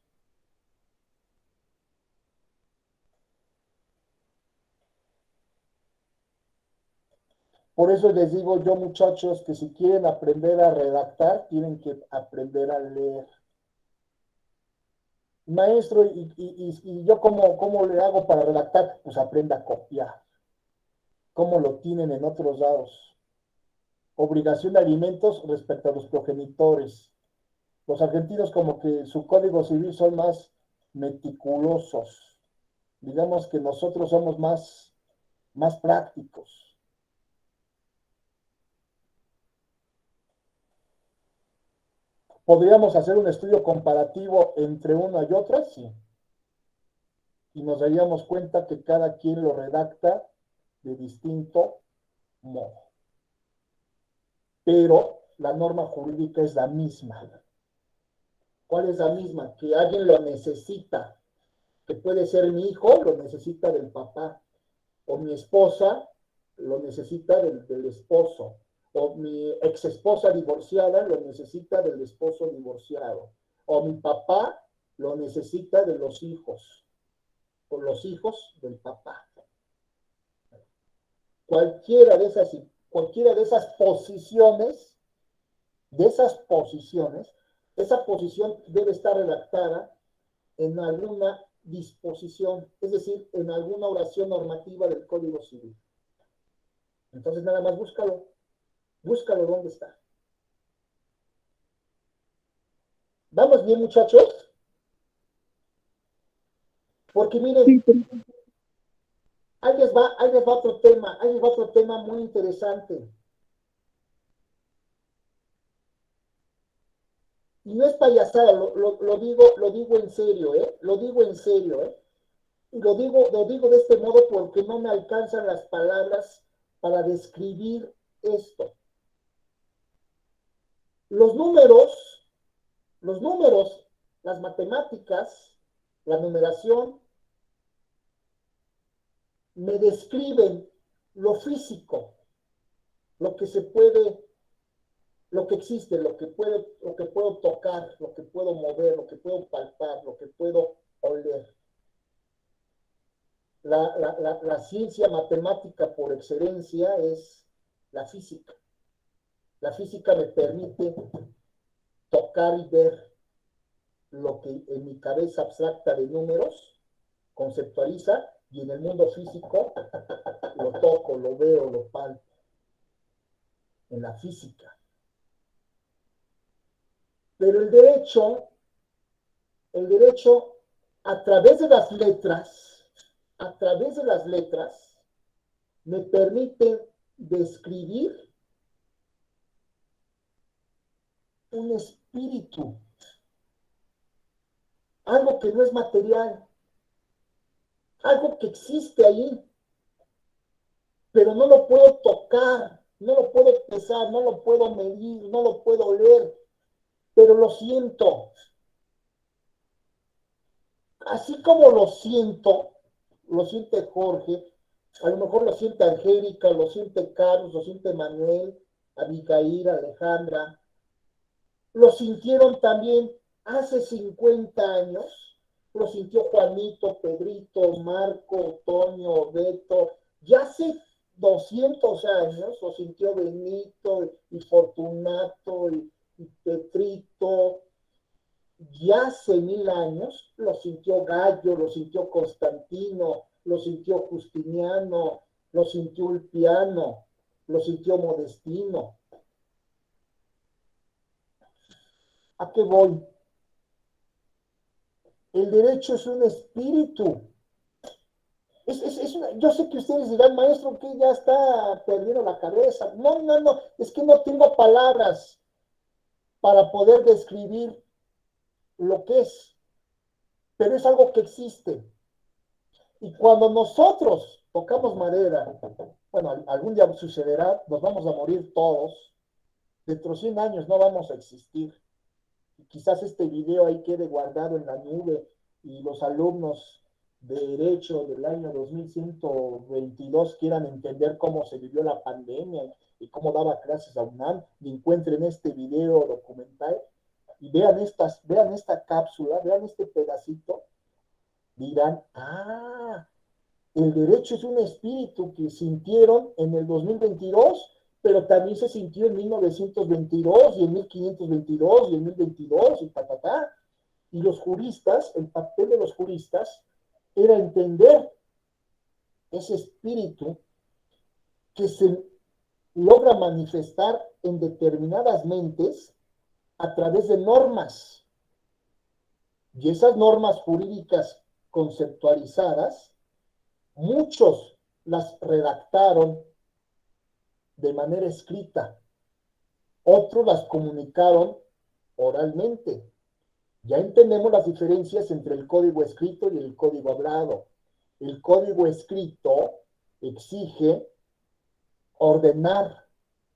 Por eso les digo yo, muchachos, que si quieren aprender a redactar, tienen que aprender a leer. Maestro, ¿y yo cómo le hago para redactar? Pues aprenda a copiar. ¿Cómo lo tienen en otros lados? Obligación de alimentos respecto a los progenitores. Los argentinos como que su código civil son más meticulosos. Digamos que nosotros somos más prácticos. ¿Podríamos hacer un estudio comparativo entre una y otra? Sí. Y nos daríamos cuenta que cada quien lo redacta de distinto modo. Pero la norma jurídica es la misma. ¿Cuál es la misma? Que alguien lo necesita, que puede ser mi hijo, lo necesita del papá, o mi esposa lo necesita del esposo, o mi ex esposa divorciada lo necesita del esposo divorciado, o mi papá lo necesita de los hijos, o los hijos del papá. Cualquiera de esas posiciones, esa posición debe estar redactada en alguna disposición, es decir, en alguna oración normativa del Código Civil. Entonces nada más búscalo dónde está. ¿Vamos bien, muchachos? Porque miren, ahí les va otro tema muy interesante. Y no es payasada, lo digo en serio, ¿eh? Lo digo en serio, ¿eh? Y lo digo de este modo porque no me alcanzan las palabras para describir esto. Los números, las matemáticas, la numeración, me describen lo físico, lo que se puede, lo que existe, lo que puedo tocar, lo que puedo mover, lo que puedo palpar, lo que puedo oler. La ciencia matemática por excelencia es la física. La física me permite tocar y ver lo que en mi cabeza abstracta de números conceptualiza, y en el mundo físico lo toco, lo veo, lo palpo. En la física. Pero el derecho, a través de las letras, me permite describir un espíritu, algo que no es material, algo que existe ahí, pero no lo puedo tocar, no lo puedo pesar, no lo puedo medir, no lo puedo oler, pero lo siento. Así como lo siente Jorge, a lo mejor lo siente Angélica, lo siente Carlos, lo siente Manuel, Abigail, Alejandra, lo sintieron también hace 50 años, lo sintió Juanito, Pedrito, Marco, Toño, Beto, ya hace 200 años lo sintió Benito y Fortunato y Petrito, ya hace 1000 años lo sintió Gallo, lo sintió Constantino, lo sintió Justiniano, lo sintió Ulpiano, lo sintió Modestino. ¿A qué voy? El derecho es un espíritu. Yo sé que ustedes dirán, maestro, que ya está perdiendo la cabeza. No, es que no tengo palabras para poder describir lo que es, pero es algo que existe. Y cuando nosotros tocamos madera, bueno, algún día sucederá, nos vamos a morir todos, dentro de 100 años no vamos a existir. Y quizás este video ahí quede guardado en la nube y los alumnos de Derecho del año 2122 quieran entender cómo se vivió la pandemia y cómo daba clases a UNAM, y encuentren este video documental y vean esta cápsula, vean este pedacito, dirán, el derecho es un espíritu que sintieron en el 2022, pero también se sintió en 1922 y en 1522 y en 1022 y Y los juristas, el papel de los juristas era entender ese espíritu que se logra manifestar en determinadas mentes a través de normas. Y esas normas jurídicas conceptualizadas, muchos las redactaron de manera escrita, otros las comunicaron oralmente. Ya entendemos las diferencias entre el código escrito y el código hablado. El código escrito exige ordenar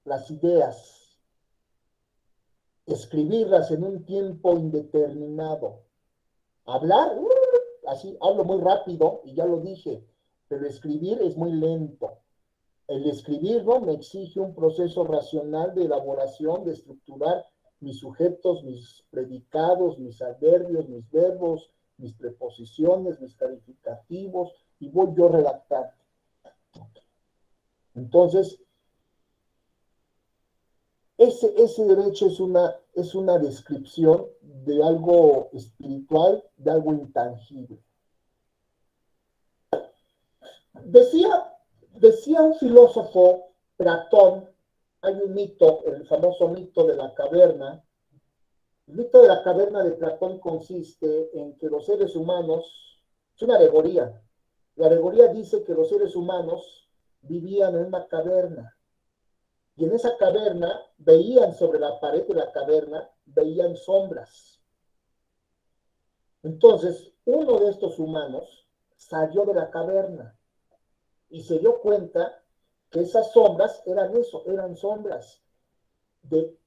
las ideas, escribirlas en un tiempo indeterminado. Hablar, así hablo muy rápido y ya lo dije, pero escribir es muy lento. El escribirlo me exige un proceso racional de elaboración, de estructurar mis sujetos, mis predicados, mis adverbios, mis verbos, mis preposiciones, mis calificativos, y voy yo redactando. Entonces, ese derecho es una descripción de algo espiritual, de algo intangible. Decía un filósofo, Platón, hay un mito, el famoso mito de la caverna. El mito de la caverna de Platón consiste en que los seres humanos, es una alegoría, la alegoría dice que los seres humanos vivían en una caverna, y en esa caverna veían sobre la pared de la caverna, veían sombras. Entonces, uno de estos humanos salió de la caverna y se dio cuenta que esas sombras eran eso, eran sombras de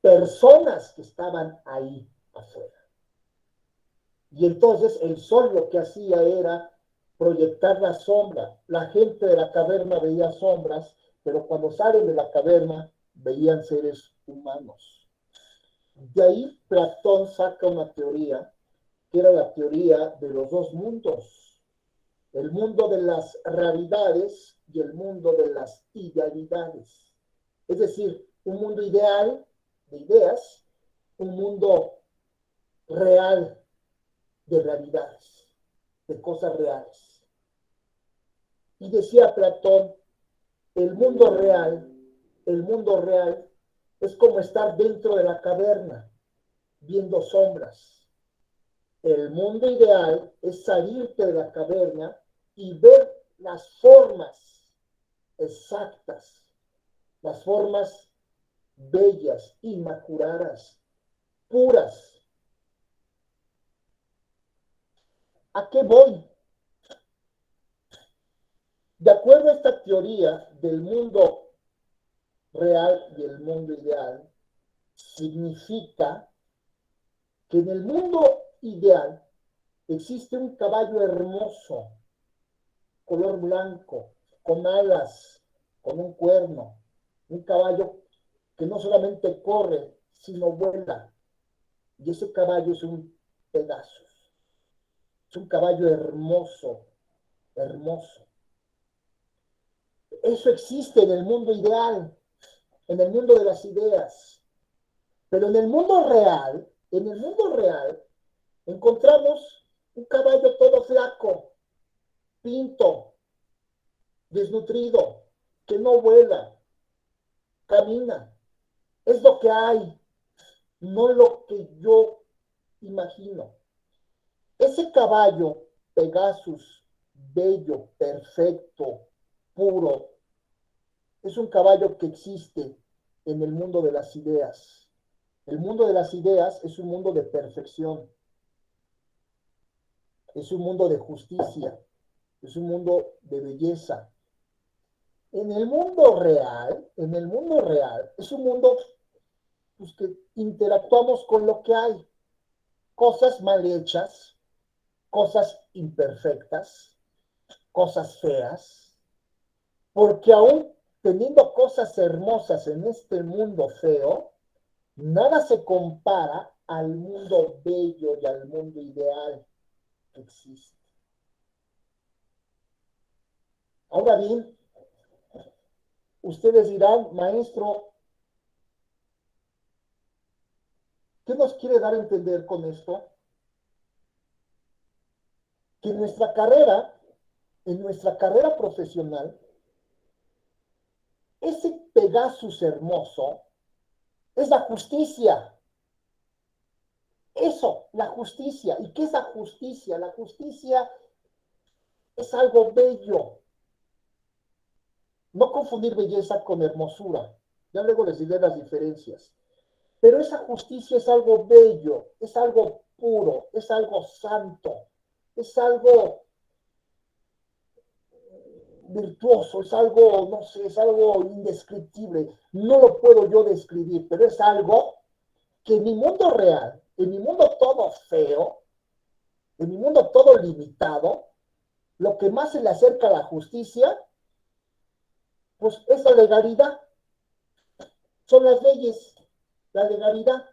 personas que estaban ahí afuera. Y entonces el sol lo que hacía era proyectar la sombra. La gente de la caverna veía sombras, pero cuando salen de la caverna veían seres humanos. De ahí Platón saca una teoría, que era la teoría de los dos mundos. el mundo de las realidades y el mundo de las idealidades. Es decir, un mundo ideal de ideas, un mundo real de realidades, de cosas reales. Y decía Platón, el mundo real es como estar dentro de la caverna, viendo sombras. El mundo ideal es salirte de la caverna y ver las formas exactas, las formas bellas, inmaculadas, puras. ¿A qué voy? De acuerdo a esta teoría del mundo real y el mundo ideal, significa que en el mundo ideal existe un caballo hermoso, color blanco, con alas, con un cuerno, un caballo que no solamente corre, sino vuela. Y ese caballo es un Pegasus. Es un caballo hermoso, hermoso. Eso existe en el mundo ideal, en el mundo de las ideas. Pero en el mundo real, encontramos un caballo todo flaco, pinto, desnutrido, que no vuela, camina. Es lo que hay, no lo que yo imagino. Ese caballo, Pegasus, bello, perfecto, puro, es un caballo que existe en el mundo de las ideas. El mundo de las ideas es un mundo de perfección, es un mundo de justicia, es un mundo de belleza. En el mundo real, es un mundo pues, que interactuamos con lo que hay, cosas mal hechas, cosas imperfectas, cosas feas, porque aún teniendo cosas hermosas en este mundo feo, nada se compara al mundo bello y al mundo ideal que existe. Ahora bien, ustedes dirán, maestro, ¿qué nos quiere dar a entender con esto? Que en nuestra carrera profesional, ese Pegasus hermoso es la justicia. Eso, la justicia. ¿Y qué es la justicia? La justicia es algo bello. No confundir belleza con hermosura. Ya luego les diré las diferencias. Pero esa justicia es algo bello, es algo puro, es algo santo, es algo virtuoso, es algo, no sé, es algo indescriptible. No lo puedo yo describir, pero es algo que en mi mundo real, en mi mundo todo feo, en mi mundo todo limitado, lo que más se le acerca a la justicia, pues es la legalidad, son las leyes, la legalidad,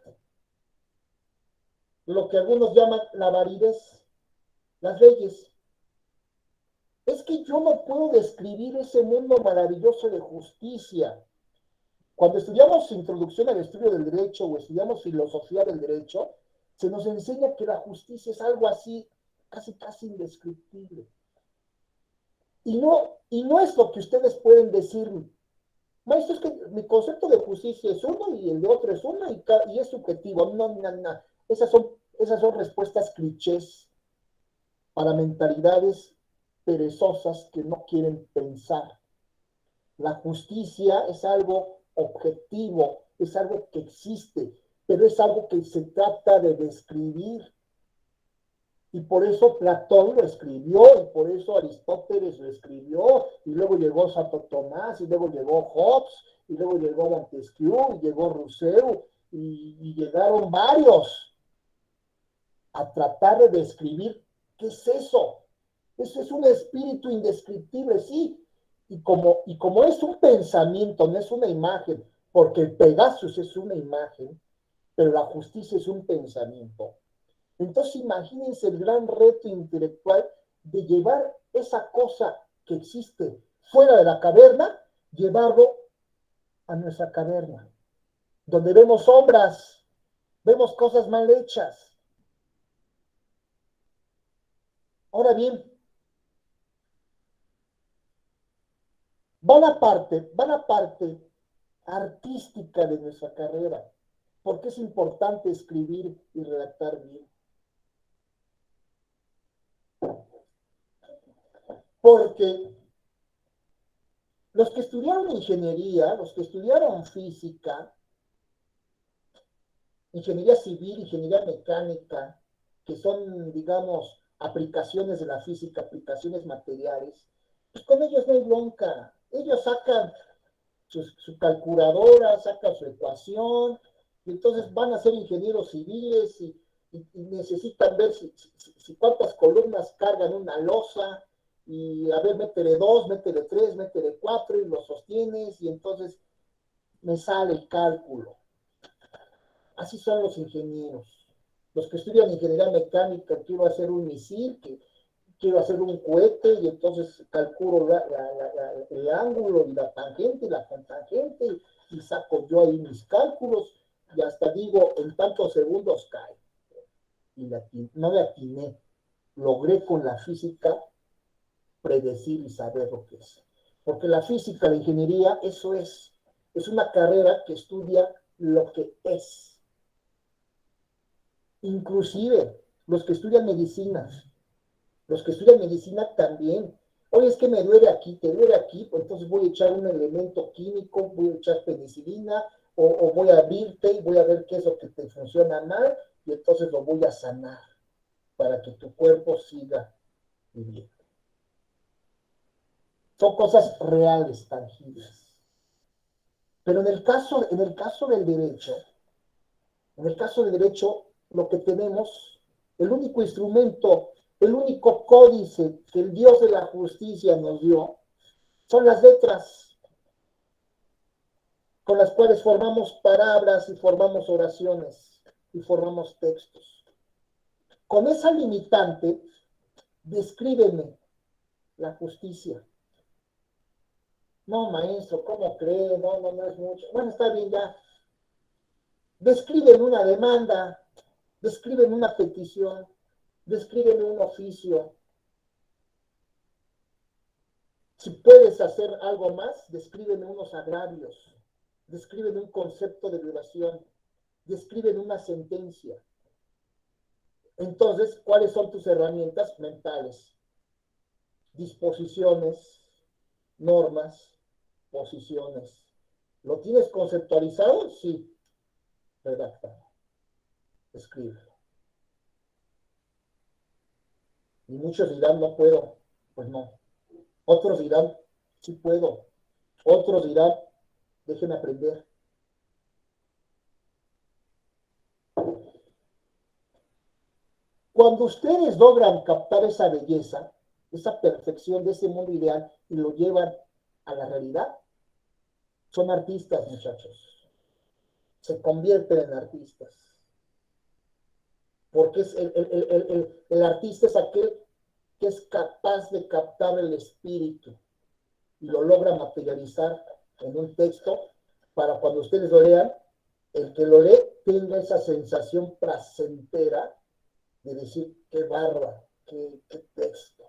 lo que algunos llaman la validez, las leyes. Es que yo no puedo describir ese mundo maravilloso de justicia. Cuando estudiamos introducción al estudio del derecho o estudiamos filosofía del derecho, se nos enseña que la justicia es algo así, casi indescriptible. Y no es lo que ustedes pueden decir, maestro, es que mi concepto de justicia es uno y el de otro es uno y es subjetivo. No. Esas son respuestas clichés para mentalidades perezosas que no quieren pensar. La justicia es algo objetivo, es algo que existe, pero es algo que se trata de describir. Y por eso Platón lo escribió, y por eso Aristóteles lo escribió, y luego llegó Santo Tomás, y luego llegó Hobbes, y luego llegó Montesquieu, y llegó Rousseau, y llegaron varios a tratar de describir qué es eso. Eso es un espíritu indescriptible, sí. Y como es un pensamiento, no es una imagen, porque el Pegasus es una imagen, pero la justicia es un pensamiento. Entonces imagínense el gran reto intelectual de llevar esa cosa que existe fuera de la caverna, llevarlo a nuestra caverna, donde vemos sombras, vemos cosas mal hechas. Ahora bien, va la parte artística de nuestra carrera, porque es importante escribir y redactar bien. Porque los que estudiaron ingeniería, los que estudiaron física, ingeniería civil, ingeniería mecánica, que son, digamos, aplicaciones de la física, aplicaciones materiales, pues con ellos no hay bronca. Ellos sacan su calculadora, sacan su ecuación, y entonces van a ser ingenieros civiles y necesitan ver si cuántas columnas cargan una losa, y a ver, métele 2, métele 3, métele 4, y lo sostienes, y entonces me sale el cálculo. Así son los ingenieros. Los que estudian ingeniería mecánica, quiero hacer un misil, quiero hacer un cohete, y entonces calculo el ángulo y la tangente y la contangente, y saco yo ahí mis cálculos, y hasta digo, en tantos segundos cae. Y no le atiné. Logré con la física predecir y saber lo que es. Porque la física, la ingeniería, eso es una carrera que estudia lo que es. Inclusive los que estudian medicina también. Oye, es que me duele aquí, te duele aquí, pues entonces voy a echar un elemento químico, voy a echar penicilina, o voy a abrirte y voy a ver qué es lo que te funciona mal, y entonces lo voy a sanar para que tu cuerpo siga viviendo. Son cosas reales, tangibles. Pero en el caso del derecho, lo que tenemos, el único instrumento, el único códice que el Dios de la justicia nos dio, son las letras con las cuales formamos palabras y formamos oraciones y formamos textos. Con esa limitante, descríbeme la justicia. No, maestro, ¿cómo cree? No es mucho. Bueno, está bien ya. Descríbeme una demanda, descríbeme una petición, descríbeme un oficio. Si puedes hacer algo más, descríbeme unos agravios, descríbeme un concepto de violación, descríbeme una sentencia. Entonces, ¿cuáles son tus herramientas mentales? Disposiciones, normas, posiciones. ¿Lo tienes conceptualizado? Sí. Redacta. Escribe. Y muchos dirán, no puedo. Pues no. Otros dirán, sí puedo. Otros dirán, déjenme aprender. Cuando ustedes logran captar esa belleza, esa perfección de ese mundo ideal y lo llevan a la realidad, son artistas, muchachos. Se convierten en artistas. Porque el artista es aquel que es capaz de captar el espíritu y lo logra materializar en un texto para cuando ustedes lo lean, el que lo lee tenga esa sensación placentera de decir, qué barba, qué texto.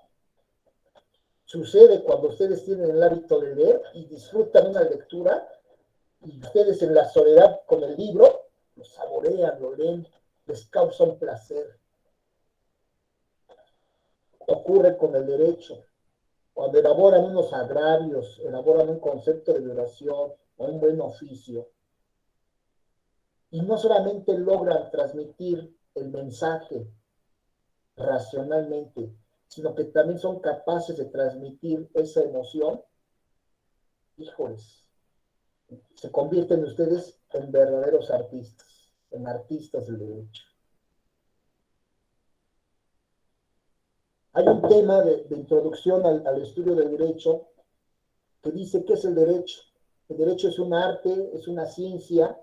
Sucede cuando ustedes tienen el hábito de leer y disfrutan una lectura, y ustedes en la soledad con el libro lo saborean, lo leen, les causa un placer. Ocurre con el derecho. Cuando elaboran unos agravios, elaboran un concepto de violación o un buen oficio, y no solamente logran transmitir el mensaje racionalmente, sino que también son capaces de transmitir esa emoción, híjoles, se convierten ustedes en verdaderos artistas, en artistas del derecho. Hay un tema de introducción al estudio del derecho que dice qué es el derecho. El derecho es un arte, es una ciencia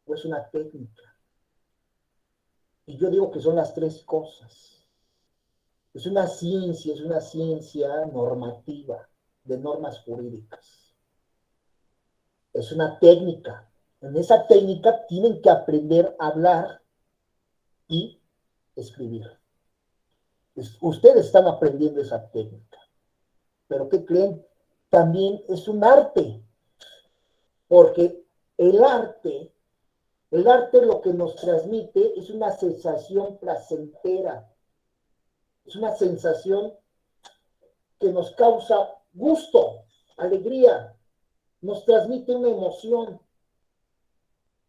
o es una técnica. Y yo digo que son las tres cosas. es una ciencia normativa, de normas jurídicas. Es una técnica. En esa técnica tienen que aprender a hablar y escribir. Ustedes están aprendiendo esa técnica. Pero ¿qué creen? También es un arte. Porque el arte lo que nos transmite es una sensación placentera. Es una sensación que nos causa gusto, alegría, nos transmite una emoción,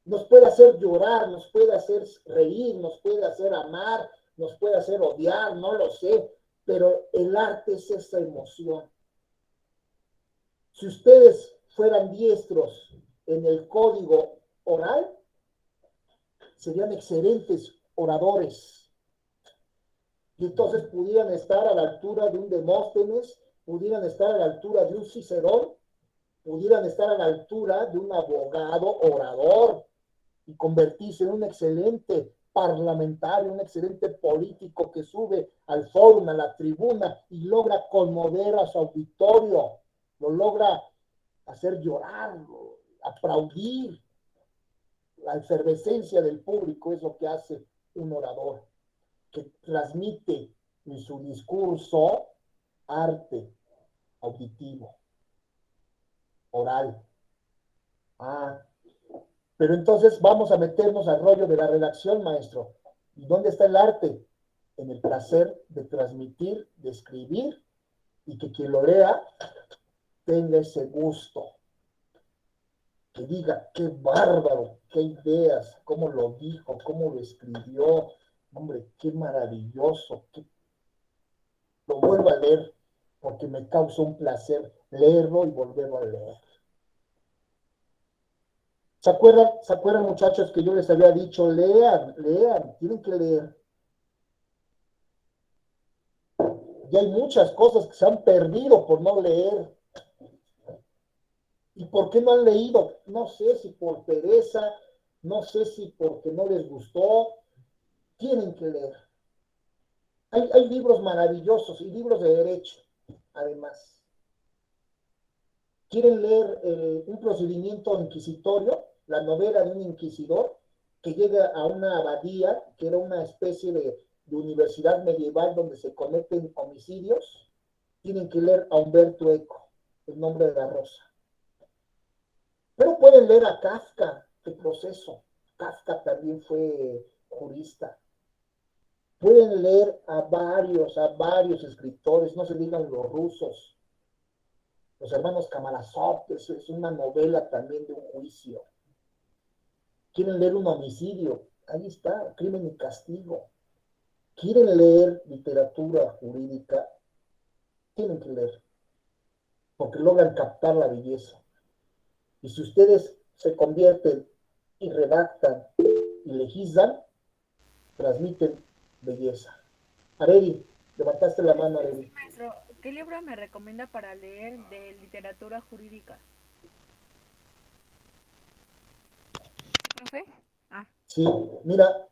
nos puede hacer llorar, nos puede hacer reír, nos puede hacer amar, nos puede hacer odiar, no lo sé, pero el arte es esa emoción. Si ustedes fueran diestros en el código oral, serían excelentes oradores. Y entonces pudieran estar a la altura de un Demóstenes, pudieran estar a la altura de un Cicerón, pudieran estar a la altura de un abogado orador y convertirse en un excelente parlamentario, un excelente político que sube al fórum, a la tribuna y logra conmover a su auditorio, lo logra hacer llorar, aplaudir. La efervescencia del público es lo que hace un orador, que transmite en su discurso arte auditivo, oral. Pero entonces vamos a meternos al rollo de la redacción, maestro. ¿Y dónde está el arte? En el placer de transmitir, de escribir, y que quien lo lea tenga ese gusto. Que diga, qué bárbaro, qué ideas, cómo lo dijo, cómo lo escribió. Hombre, qué maravilloso. Lo vuelvo a leer porque me causa un placer leerlo y volverlo a leer. ¿Se acuerdan, muchachos, que yo les había dicho, lean, tienen que leer? Y hay muchas cosas que se han perdido por no leer. ¿Y por qué no han leído? No sé si por pereza, no sé si porque no les gustó. Tienen que leer. Hay libros maravillosos y libros de derecho, además. ¿Quieren leer un procedimiento inquisitorio? La novela de un inquisidor que llega a una abadía, que era una especie de universidad medieval donde se cometen homicidios. Tienen que leer a Humberto Eco, El nombre de la rosa. Pero pueden leer a Kafka, El proceso. Kafka también fue jurista. Pueden leer a varios escritores, no se digan los rusos. Los hermanos Kamarasov, es una novela también de un juicio. ¿Quieren leer un homicidio? Ahí está, Crimen y Castigo. ¿Quieren leer literatura jurídica? Tienen que leer, porque logran captar la belleza. Y si ustedes se convierten y redactan y legislan, transmiten belleza. Areli, levantaste la mano, Areli. Sí, maestro, ¿qué libro me recomienda para leer de literatura jurídica? ¿Profe? Sí, mira.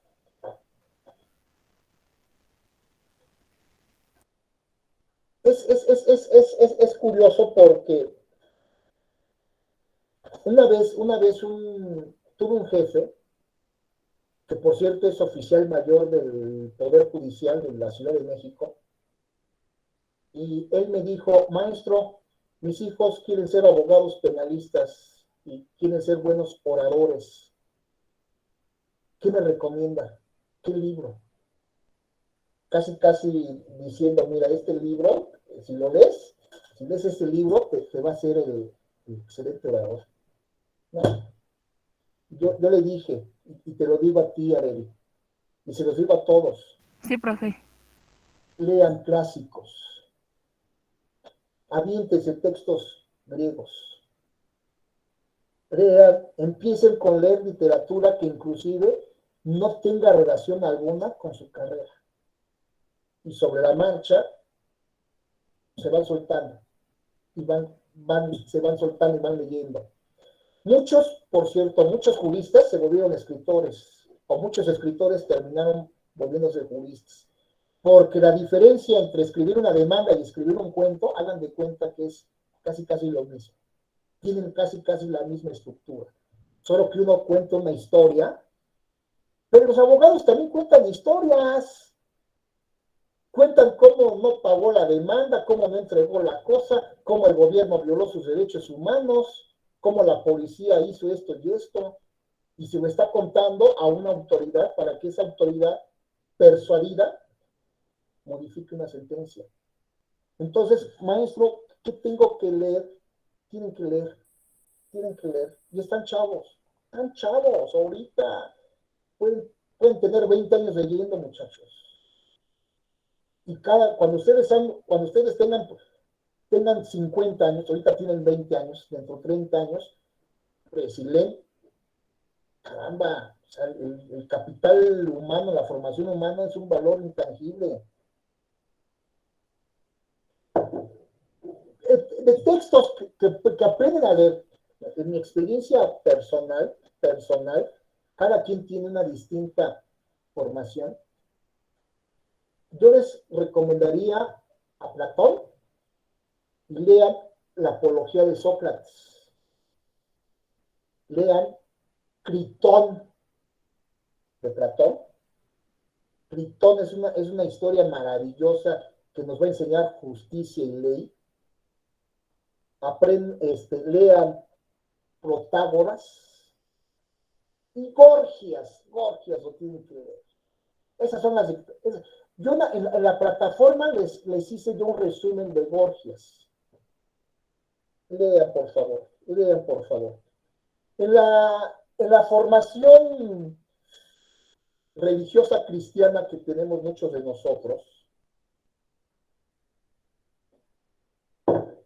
Es curioso porque una vez tuve un jefe, que por cierto es oficial mayor del Poder Judicial de la Ciudad de México, y él me dijo, maestro, mis hijos quieren ser abogados penalistas y quieren ser buenos oradores. ¿Qué me recomienda? ¿Qué libro? Casi diciendo, mira, este libro, si lees este libro, te va a hacer el excelente orador. No. Yo le dije, y te lo digo a ti, Areli, y se los digo a todos, Sí, profe. lean clásicos, aviéntense textos griegos, lean, empiecen con leer literatura que inclusive no tenga relación alguna con su carrera. Y sobre la marcha se van soltando, y se van soltando y van leyendo. Muchos, por cierto, muchos juristas se volvieron escritores, o muchos escritores terminaron volviéndose juristas. porque la diferencia entre escribir una demanda y escribir un cuento, hagan de cuenta que es casi lo mismo. Tienen casi la misma estructura. Solo que uno cuenta una historia, pero los abogados también cuentan historias. Cuentan cómo no pagó la demanda, cómo no entregó la cosa, cómo el gobierno violó sus derechos humanos, cómo la policía hizo esto y esto, y se lo está contando a una autoridad para que esa autoridad persuadida modifique una sentencia. Entonces, maestro, ¿qué tengo que leer? Tienen que leer. Y están chavos ahorita. Pueden tener 20 años leyendo, muchachos. Y cuando ustedes tengan 50 años, ahorita tienen 20 años, dentro de 30 años, pues si leen, caramba, o sea, el capital humano, la formación humana es un valor intangible. De textos que aprenden a leer, en mi experiencia personal, cada quien tiene una distinta formación. Yo les recomendaría a Platón y lean la Apología de Sócrates. Lean Critón de Platón. Critón es una historia maravillosa que nos va a enseñar justicia y ley. Lean Protágoras y Gorgias lo tienen que leer. Esas son las... Yo en la plataforma les hice yo un resumen de Gorgias. Lean, por favor. En la formación religiosa cristiana que tenemos muchos de nosotros,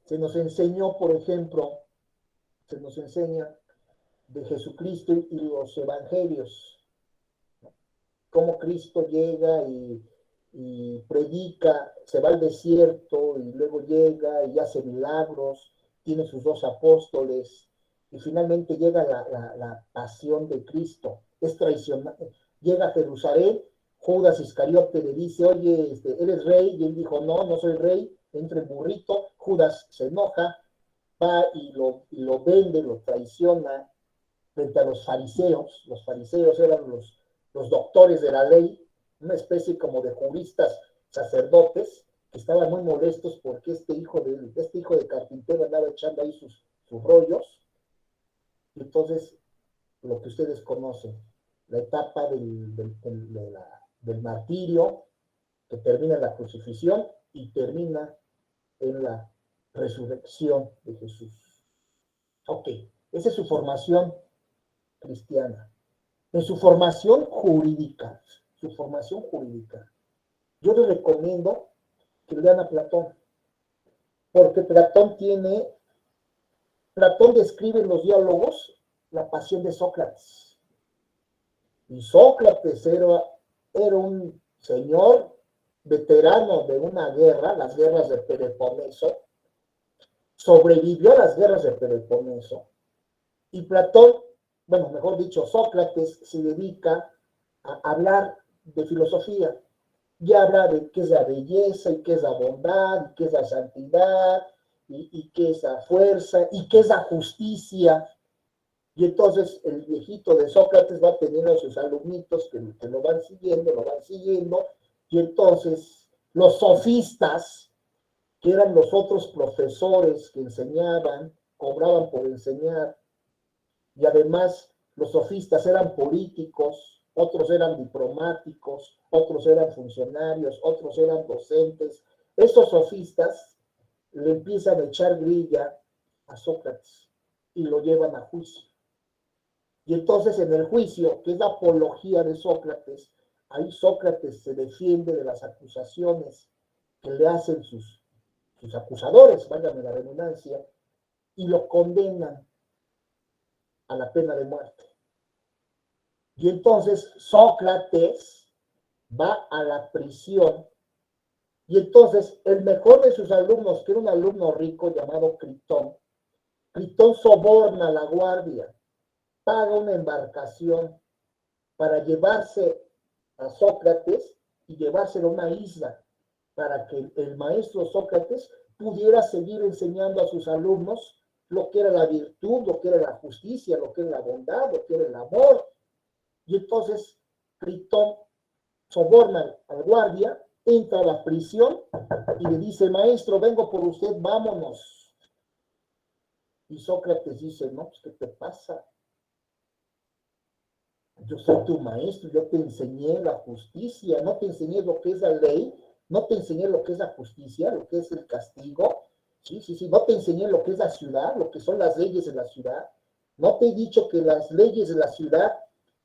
se nos enseñó, por ejemplo, de Jesucristo y los evangelios, cómo Cristo llega y predica, se va al desierto y luego llega y hace milagros, tiene sus 2 apóstoles y finalmente llega la pasión de Cristo, es traicionado, llega a Jerusalén, Judas Iscariote le dice, oye, ¿eres rey? Y él dijo, no soy rey, entra el burrito, Judas se enoja, va y lo vende, lo traiciona frente a los fariseos. Los fariseos eran los doctores de la ley, una especie como de juristas sacerdotes que estaban muy molestos porque este hijo de carpintero andaba echando ahí sus rollos. Y entonces, lo que ustedes conocen, la etapa del martirio, que termina en la crucifixión y termina en la resurrección de Jesús. Ok, esa es su formación cristiana. En su formación jurídica, yo les recomiendo que lean a Platón, porque Platón describe en los diálogos la pasión de Sócrates. Y Sócrates era un señor veterano de una guerra, las guerras de Peloponeso, sobrevivió a las guerras de Peloponeso, y Platón, bueno, mejor dicho, Sócrates se dedica a hablar de filosofía, y habla de qué es la belleza, y qué es la bondad, y qué es la santidad, y qué es la fuerza, y qué es la justicia. Y entonces el viejito de Sócrates va teniendo a sus alumnitos que lo van siguiendo, y entonces los sofistas, que eran los otros profesores que enseñaban, cobraban por enseñar, y además los sofistas eran políticos, otros eran diplomáticos, otros eran funcionarios, otros eran docentes. Estos sofistas le empiezan a echar grilla a Sócrates y lo llevan a juicio. Y entonces en el juicio, que es la apología de Sócrates, ahí Sócrates se defiende de las acusaciones que le hacen sus acusadores, válgame la redundancia, y lo condenan a la pena de muerte. Y entonces Sócrates va a la prisión, y entonces el mejor de sus alumnos, que era un alumno rico llamado Critón soborna a la guardia, paga una embarcación para llevarse a Sócrates y llevárselo a una isla para que el maestro Sócrates pudiera seguir enseñando a sus alumnos lo que era la virtud, lo que era la justicia, lo que era la bondad, lo que era el amor. Y entonces Critón soborna al guardia, entra a la prisión y le dice, maestro, vengo por usted, vámonos. Y Sócrates dice, no, pues, ¿qué te pasa? Yo soy tu maestro, yo te enseñé la justicia, no te enseñé lo que es la ley, no te enseñé lo que es la justicia, lo que es el castigo, sí, no te enseñé lo que es la ciudad, lo que son las leyes de la ciudad, no te he dicho que las leyes de la ciudad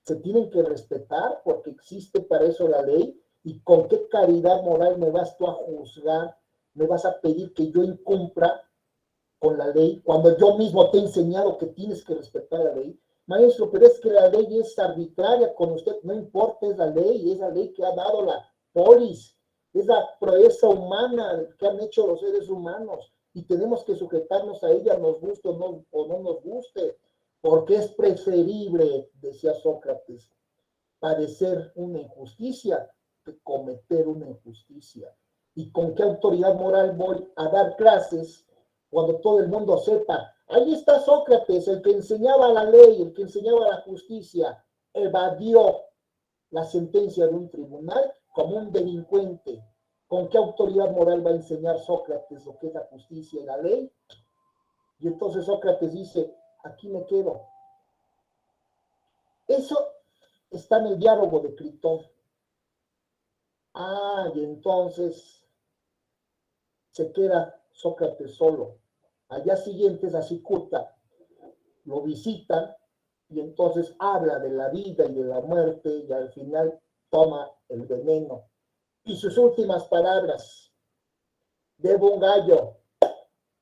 se tienen que respetar porque existe para eso la ley, y con qué caridad moral me vas tú a juzgar, me vas a pedir que yo incumpla con la ley cuando yo mismo te he enseñado que tienes que respetar la ley. Maestro, pero es que la ley es arbitraria con usted, no importa, es la ley que ha dado la polis, es la proeza humana que han hecho los seres humanos y tenemos que sujetarnos a ella, nos guste o no nos guste, porque es preferible, decía Sócrates, padecer una injusticia que cometer una injusticia. ¿Y con qué autoridad moral voy a dar clases cuando todo el mundo sepa? Ahí está Sócrates, el que enseñaba la ley, el que enseñaba la justicia, evadió la sentencia de un tribunal como un delincuente. ¿Con qué autoridad moral va a enseñar Sócrates lo que es la justicia y la ley? Y entonces Sócrates dice, aquí me quedo. Eso está en el diálogo de Critón. Y entonces se queda Sócrates solo. Al día siguiente, la cicuta lo visitan y entonces habla de la vida y de la muerte y al final toma el veneno. Y sus últimas palabras, debo un gallo,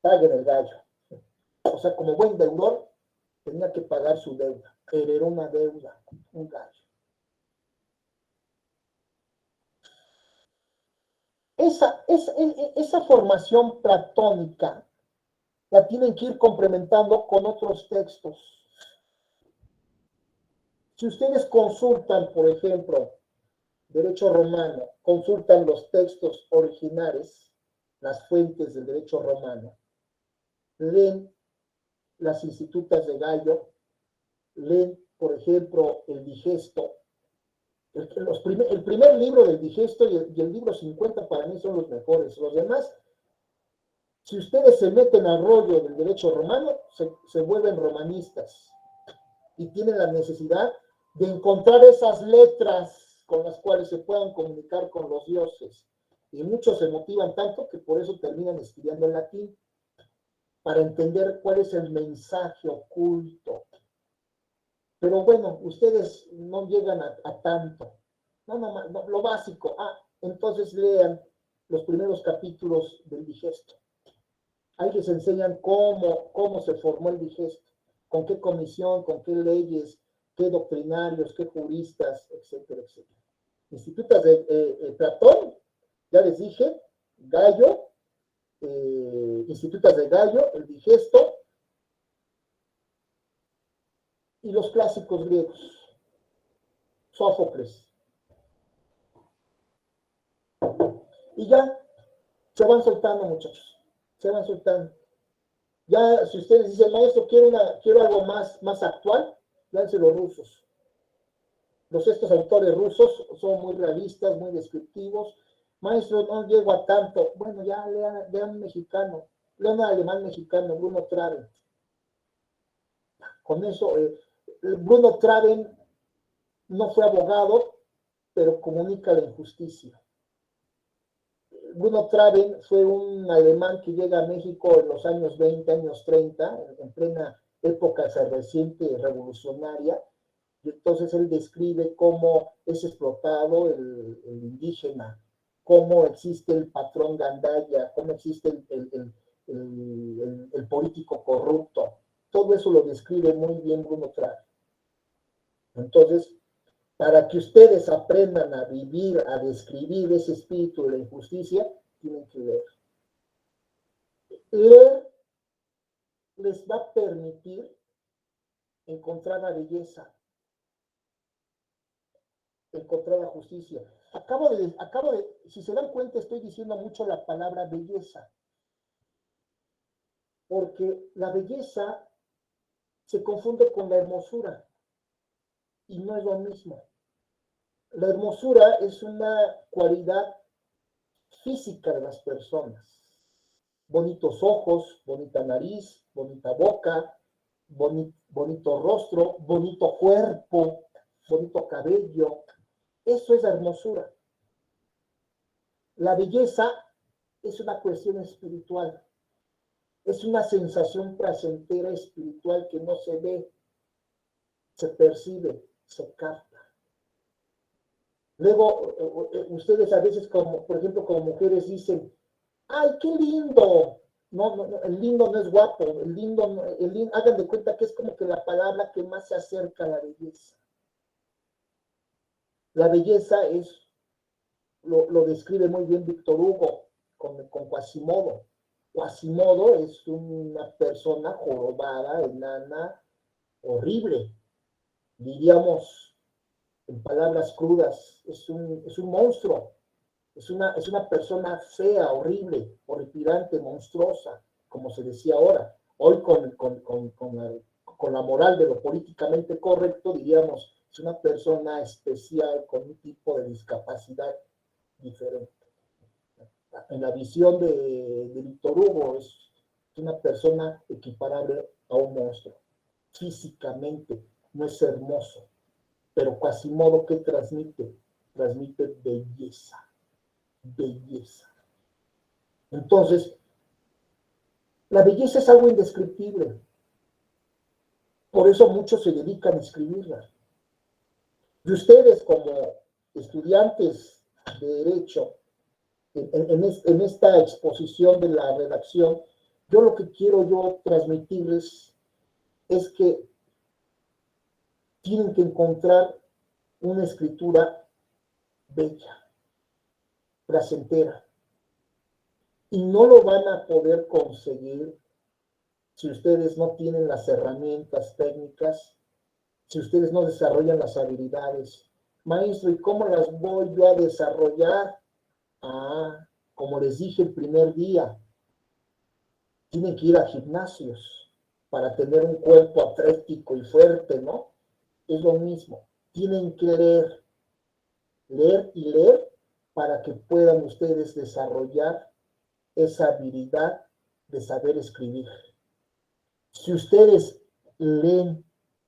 paguen el gallo. O sea, como buen deudor, tenía que pagar su deuda. Heredó una deuda, un gallo. Esa formación platónica la tienen que ir complementando con otros textos. Si ustedes consultan, por ejemplo, derecho romano, consultan los textos originales, las fuentes del derecho romano, leen las institutas de Gallo, leen, por ejemplo, el Digesto. El primer libro del Digesto y el libro 50 para mí son los mejores. Los demás, si ustedes se meten al rollo del derecho romano, se vuelven romanistas y tienen la necesidad de encontrar esas letras con las cuales se puedan comunicar con los dioses. Y muchos se motivan tanto que por eso terminan estudiando el latín, para entender cuál es el mensaje oculto. Pero bueno, ustedes no llegan a tanto. No, lo básico. Entonces lean los primeros capítulos del Digesto. Ahí les enseñan cómo se formó el Digesto, con qué comisión, con qué leyes, qué doctrinarios, qué juristas, etcétera, etcétera. Institutas de Platón, ya les dije, Gallo, Institutas de Gallo, el Digesto, y los clásicos griegos, Sófocles. Y ya se van soltando, muchachos, se van soltando. Ya, si ustedes dicen, maestro, quiero algo más actual, lánse los rusos. Estos autores rusos son muy realistas, muy descriptivos. Maestro, no llego a tanto. Bueno, ya lean un mexicano, lean un alemán mexicano, Bruno Traven. Con eso, Bruno Traven no fue abogado, pero comunica la injusticia. Bruno Traven fue un alemán que llega a México en los años 20, años 30, en plena época reciente revolucionaria, y entonces él describe cómo es explotado el indígena, cómo existe el patrón gandaya, cómo existe el político corrupto. Todo eso lo describe muy bien Bruno Traven. Entonces, para que ustedes aprendan a vivir, a describir ese espíritu de la injusticia, tienen que leer. Leer les va a permitir encontrar la belleza. encontrar la justicia. Si se dan cuenta, estoy diciendo mucho la palabra belleza, porque la belleza se confunde con la hermosura y no es lo mismo. La hermosura es una cualidad física de las personas. Bonitos ojos, bonita nariz, bonita boca, bonito rostro, bonito cuerpo, bonito cabello. Eso es la hermosura. La belleza es una cuestión espiritual. Es una sensación placentera espiritual que no se ve, se percibe, se capta. Luego, ustedes a veces, como, por ejemplo, como mujeres dicen, ¡ay, qué lindo! No, el lindo no es guapo, hagan de cuenta que es como que la palabra que más se acerca a la belleza. La belleza lo describe muy bien Víctor Hugo con Quasimodo. Quasimodo es una persona jorobada, enana, horrible. Diríamos, en palabras crudas, es un monstruo. Es una persona fea, horrible, horripilante, monstruosa, como se decía ahora. Hoy con la moral de lo políticamente correcto, diríamos, es una persona especial con un tipo de discapacidad diferente. En la visión de Víctor Hugo es una persona equiparable a un monstruo. Físicamente no es hermoso, pero Quasimodo, ¿qué transmite? Transmite belleza. Belleza. Entonces, la belleza es algo indescriptible. Por eso muchos se dedican a escribirla. Y ustedes, como estudiantes de Derecho, en esta exposición de la redacción, yo lo que quiero transmitirles es que tienen que encontrar una escritura bella, placentera. Y no lo van a poder conseguir si ustedes no tienen las herramientas técnicas, si ustedes no desarrollan las habilidades. Maestro, ¿y cómo las voy yo a desarrollar? Como les dije el primer día, tienen que ir a gimnasios para tener un cuerpo atlético y fuerte, ¿no? Es lo mismo. Tienen que leer y leer para que puedan ustedes desarrollar esa habilidad de saber escribir. Si ustedes leen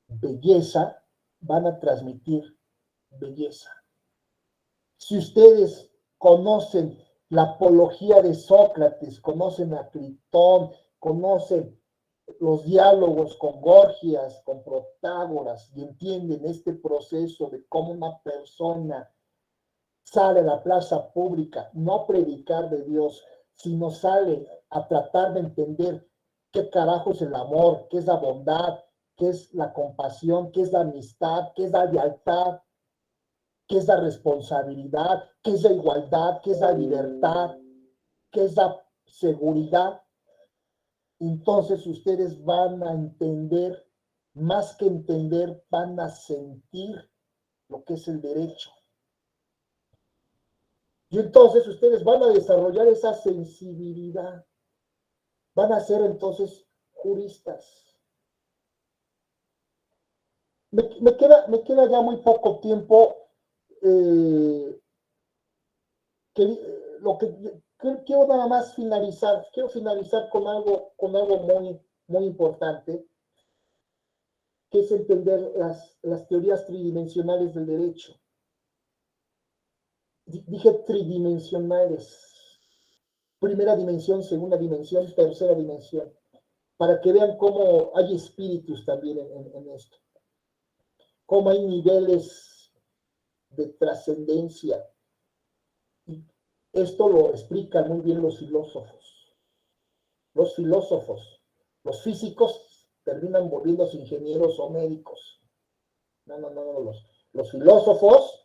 belleza, van a transmitir belleza. Si ustedes conocen la apología de Sócrates, conocen a Critón, conocen los diálogos con Gorgias, con Protágoras, y entienden este proceso de cómo una persona sale a la plaza pública, no a predicar de Dios, sino sale a tratar de entender qué carajo es el amor, qué es la bondad, qué es la compasión, qué es la amistad, qué es la lealtad, qué es la responsabilidad, qué es la igualdad, qué es la libertad, qué es la seguridad. Entonces ustedes van a entender, más que entender, van a sentir lo que es el derecho. Y entonces ustedes van a desarrollar esa sensibilidad. Van a ser entonces juristas. Me queda ya muy poco tiempo. Quiero nada más finalizar. Quiero finalizar con algo muy, muy importante, que es entender las teorías tridimensionales del derecho. Dije tridimensionales. Primera dimensión, segunda dimensión, tercera dimensión. Para que vean cómo hay espíritus también en esto. Cómo hay niveles de trascendencia. Y esto lo explican muy bien los filósofos. Los físicos terminan volviéndose ingenieros o médicos. No. Los filósofos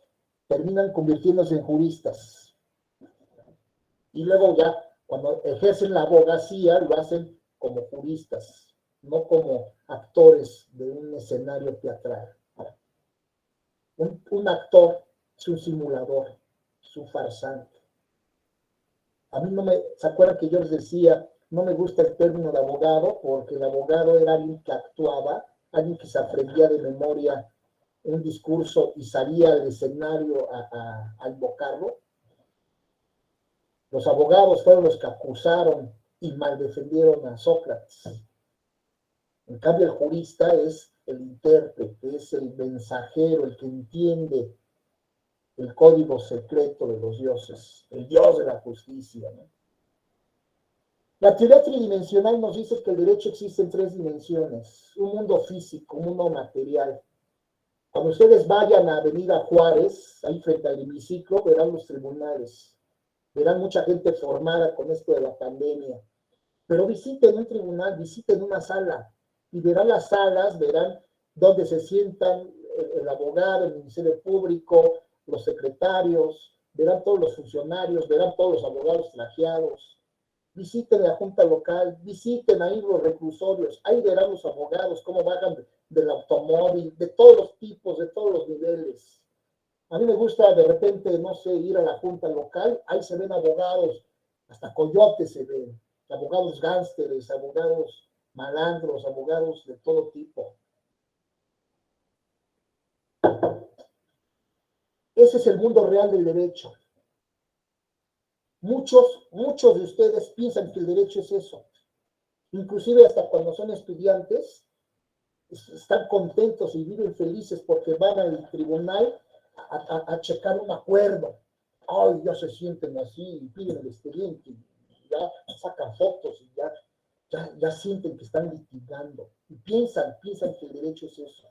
terminan convirtiéndose en juristas. Y luego ya, cuando ejercen la abogacía, lo hacen como juristas, no como actores de un escenario teatral. Un actor es un simulador, es un farsante. A mí ¿se acuerdan que yo les decía, no me gusta el término de abogado, porque el abogado era alguien que actuaba, alguien que se aprendía de memoria un discurso y salía al escenario a invocarlo? Los abogados fueron los que acusaron y maldefendieron a Sócrates. En cambio, el jurista es el intérprete, es el mensajero, el que entiende el código secreto de los dioses, el dios de la justicia, ¿no? La teoría tridimensional nos dice que el derecho existe en 3 dimensiones: un mundo físico, un mundo material. Cuando ustedes vayan a Avenida Juárez, ahí frente al hemiciclo, verán los tribunales, verán mucha gente formada con esto de la pandemia, pero visiten un tribunal, visiten una sala, y verán las salas, verán dónde se sientan el abogado, el Ministerio Público, los secretarios, verán todos los funcionarios, verán todos los abogados trajeados. Visiten la junta local, visiten ahí los reclusorios, ahí verán los abogados cómo bajan del automóvil, de todos los tipos, de todos los niveles. A mí me gusta de repente, no sé, ir a la junta local, ahí se ven abogados, hasta coyotes se ven, abogados gánsteres, abogados malandros, abogados de todo tipo. Ese es el mundo real del derecho. Muchos de ustedes piensan que el derecho es eso. Inclusive hasta cuando son estudiantes, están contentos y viven felices porque van al tribunal a checar un acuerdo. Ay, ya se sienten así, y piden el expediente, y ya sacan fotos y ya sienten que están litigando. Y piensan que el derecho es eso.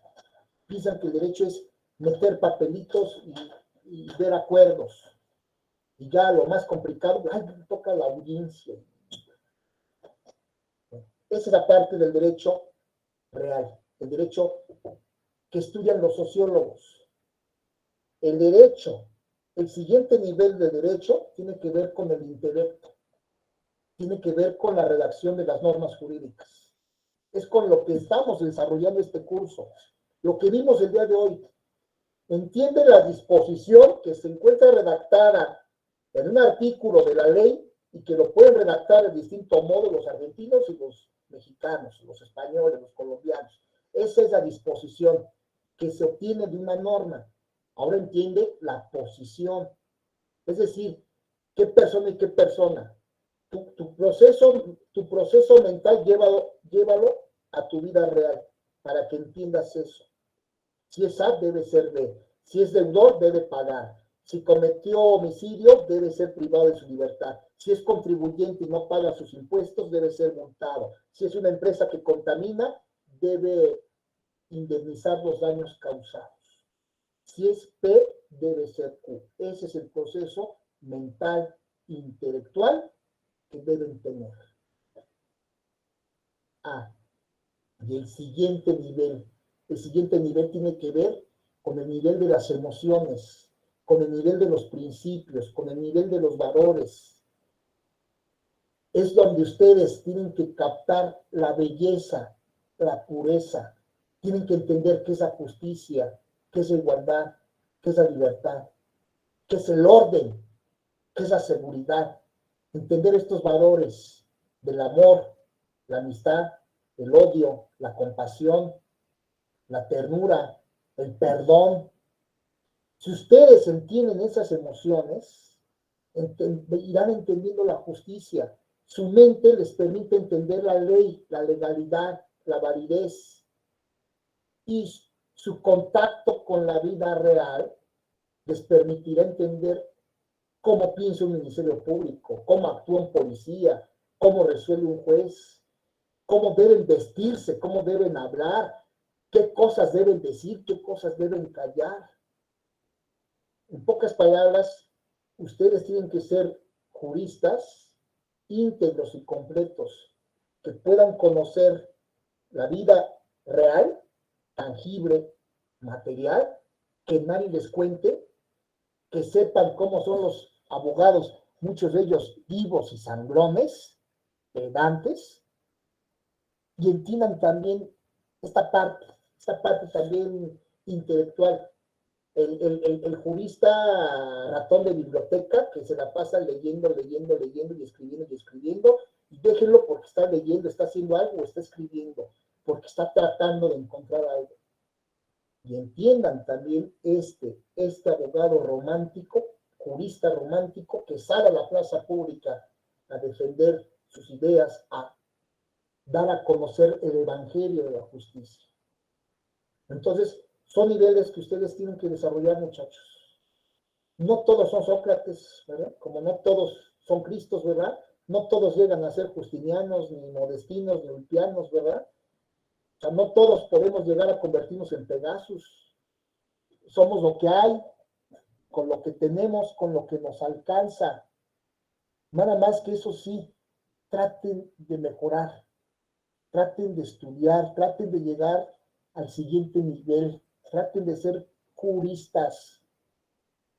Piensan que el derecho es meter papelitos y ver acuerdos. Y ya lo más complicado, ay, toca la audiencia. Esa es la parte del derecho real, el derecho que estudian los sociólogos. El derecho, el siguiente nivel de derecho tiene que ver con el intelecto, tiene que ver con la redacción de las normas jurídicas. Es con lo que estamos desarrollando este curso. Lo que vimos el día de hoy. Entiende la disposición que se encuentra redactada en un artículo de la ley y que lo pueden redactar de distinto modo los argentinos y los mexicanos, los españoles, los colombianos. Esa es la disposición que se obtiene de una norma. Ahora entiende la posición. Es decir, qué persona y qué persona. Tu proceso mental, llévalo a tu vida real para que entiendas eso. Si es A, debe ser B. Si es deudor, debe pagar. Si cometió homicidio, debe ser privado de su libertad. Si es contribuyente y no paga sus impuestos, debe ser multado. Si es una empresa que contamina, debe indemnizar los daños causados. Si es P, debe ser Q. Ese es el proceso mental, intelectual que deben tener. A. Y el siguiente nivel tiene que ver con el nivel de las emociones, con el nivel de los principios, con el nivel de los valores. Es donde ustedes tienen que captar la belleza, la pureza, tienen que entender qué es la justicia, qué es la igualdad, qué es la libertad, qué es el orden, qué es la seguridad. Entender estos valores del amor, la amistad, el odio, la compasión, la ternura, el perdón. Si ustedes entienden esas emociones, irán entendiendo la justicia. Su mente les permite entender la ley, la legalidad, la validez. Y su contacto con la vida real les permitirá entender cómo piensa un ministerio público, cómo actúa un policía, cómo resuelve un juez, cómo deben vestirse, cómo deben hablar, qué cosas deben decir, qué cosas deben callar. En pocas palabras, ustedes tienen que ser juristas íntegros y completos, que puedan conocer la vida real, tangible, material, que nadie les cuente, que sepan cómo son los abogados, muchos de ellos vivos y sangrones, pedantes, y entiendan también esta parte también intelectual, el jurista ratón de biblioteca que se la pasa leyendo y escribiendo, y déjenlo porque está leyendo, está haciendo algo, está escribiendo, porque está tratando de encontrar algo. Y entiendan también este abogado romántico, jurista romántico, que sale a la plaza pública a defender sus ideas, a dar a conocer el evangelio de la justicia. Entonces, son niveles que ustedes tienen que desarrollar, muchachos. No todos son Sócrates, ¿verdad? Como no todos son Cristos, ¿verdad? No todos llegan a ser justinianos, ni modestinos, ni ulpianos, ¿verdad? O sea, no todos podemos llegar a convertirnos en Pegasus. Somos lo que hay, con lo que tenemos, con lo que nos alcanza. Nada más que eso sí, traten de mejorar, traten de estudiar, traten de llegar al siguiente nivel, traten de ser juristas.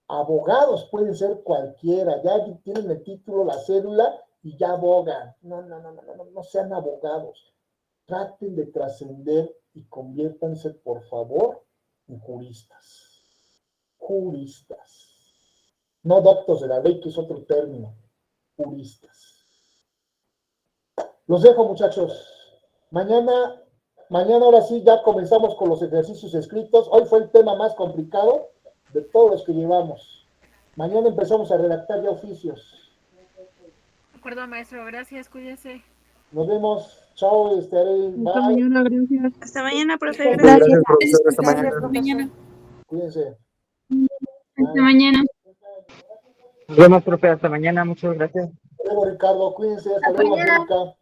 Abogados pueden ser cualquiera, ya tienen el título, la cédula y ya abogan. No sean abogados. Traten de trascender y conviértanse, por favor, en juristas. Juristas. No doctos de la ley, que es otro término. Juristas. Los dejo, muchachos. Mañana ahora sí ya comenzamos con los ejercicios escritos. Hoy fue el tema más complicado de todos los que llevamos. Mañana empezamos a redactar ya oficios. De acuerdo, maestro. Gracias, cuídese. Nos vemos. Chao, bye. Hasta mañana, gracias. Hasta mañana, profe. Gracias, profesor. Hasta mañana. Hasta mañana. Cuídense. Hasta mañana. Nos vemos, profe. Hasta mañana. Muchas gracias. Hasta luego, Ricardo. Cuídense. Hasta luego, Angélica.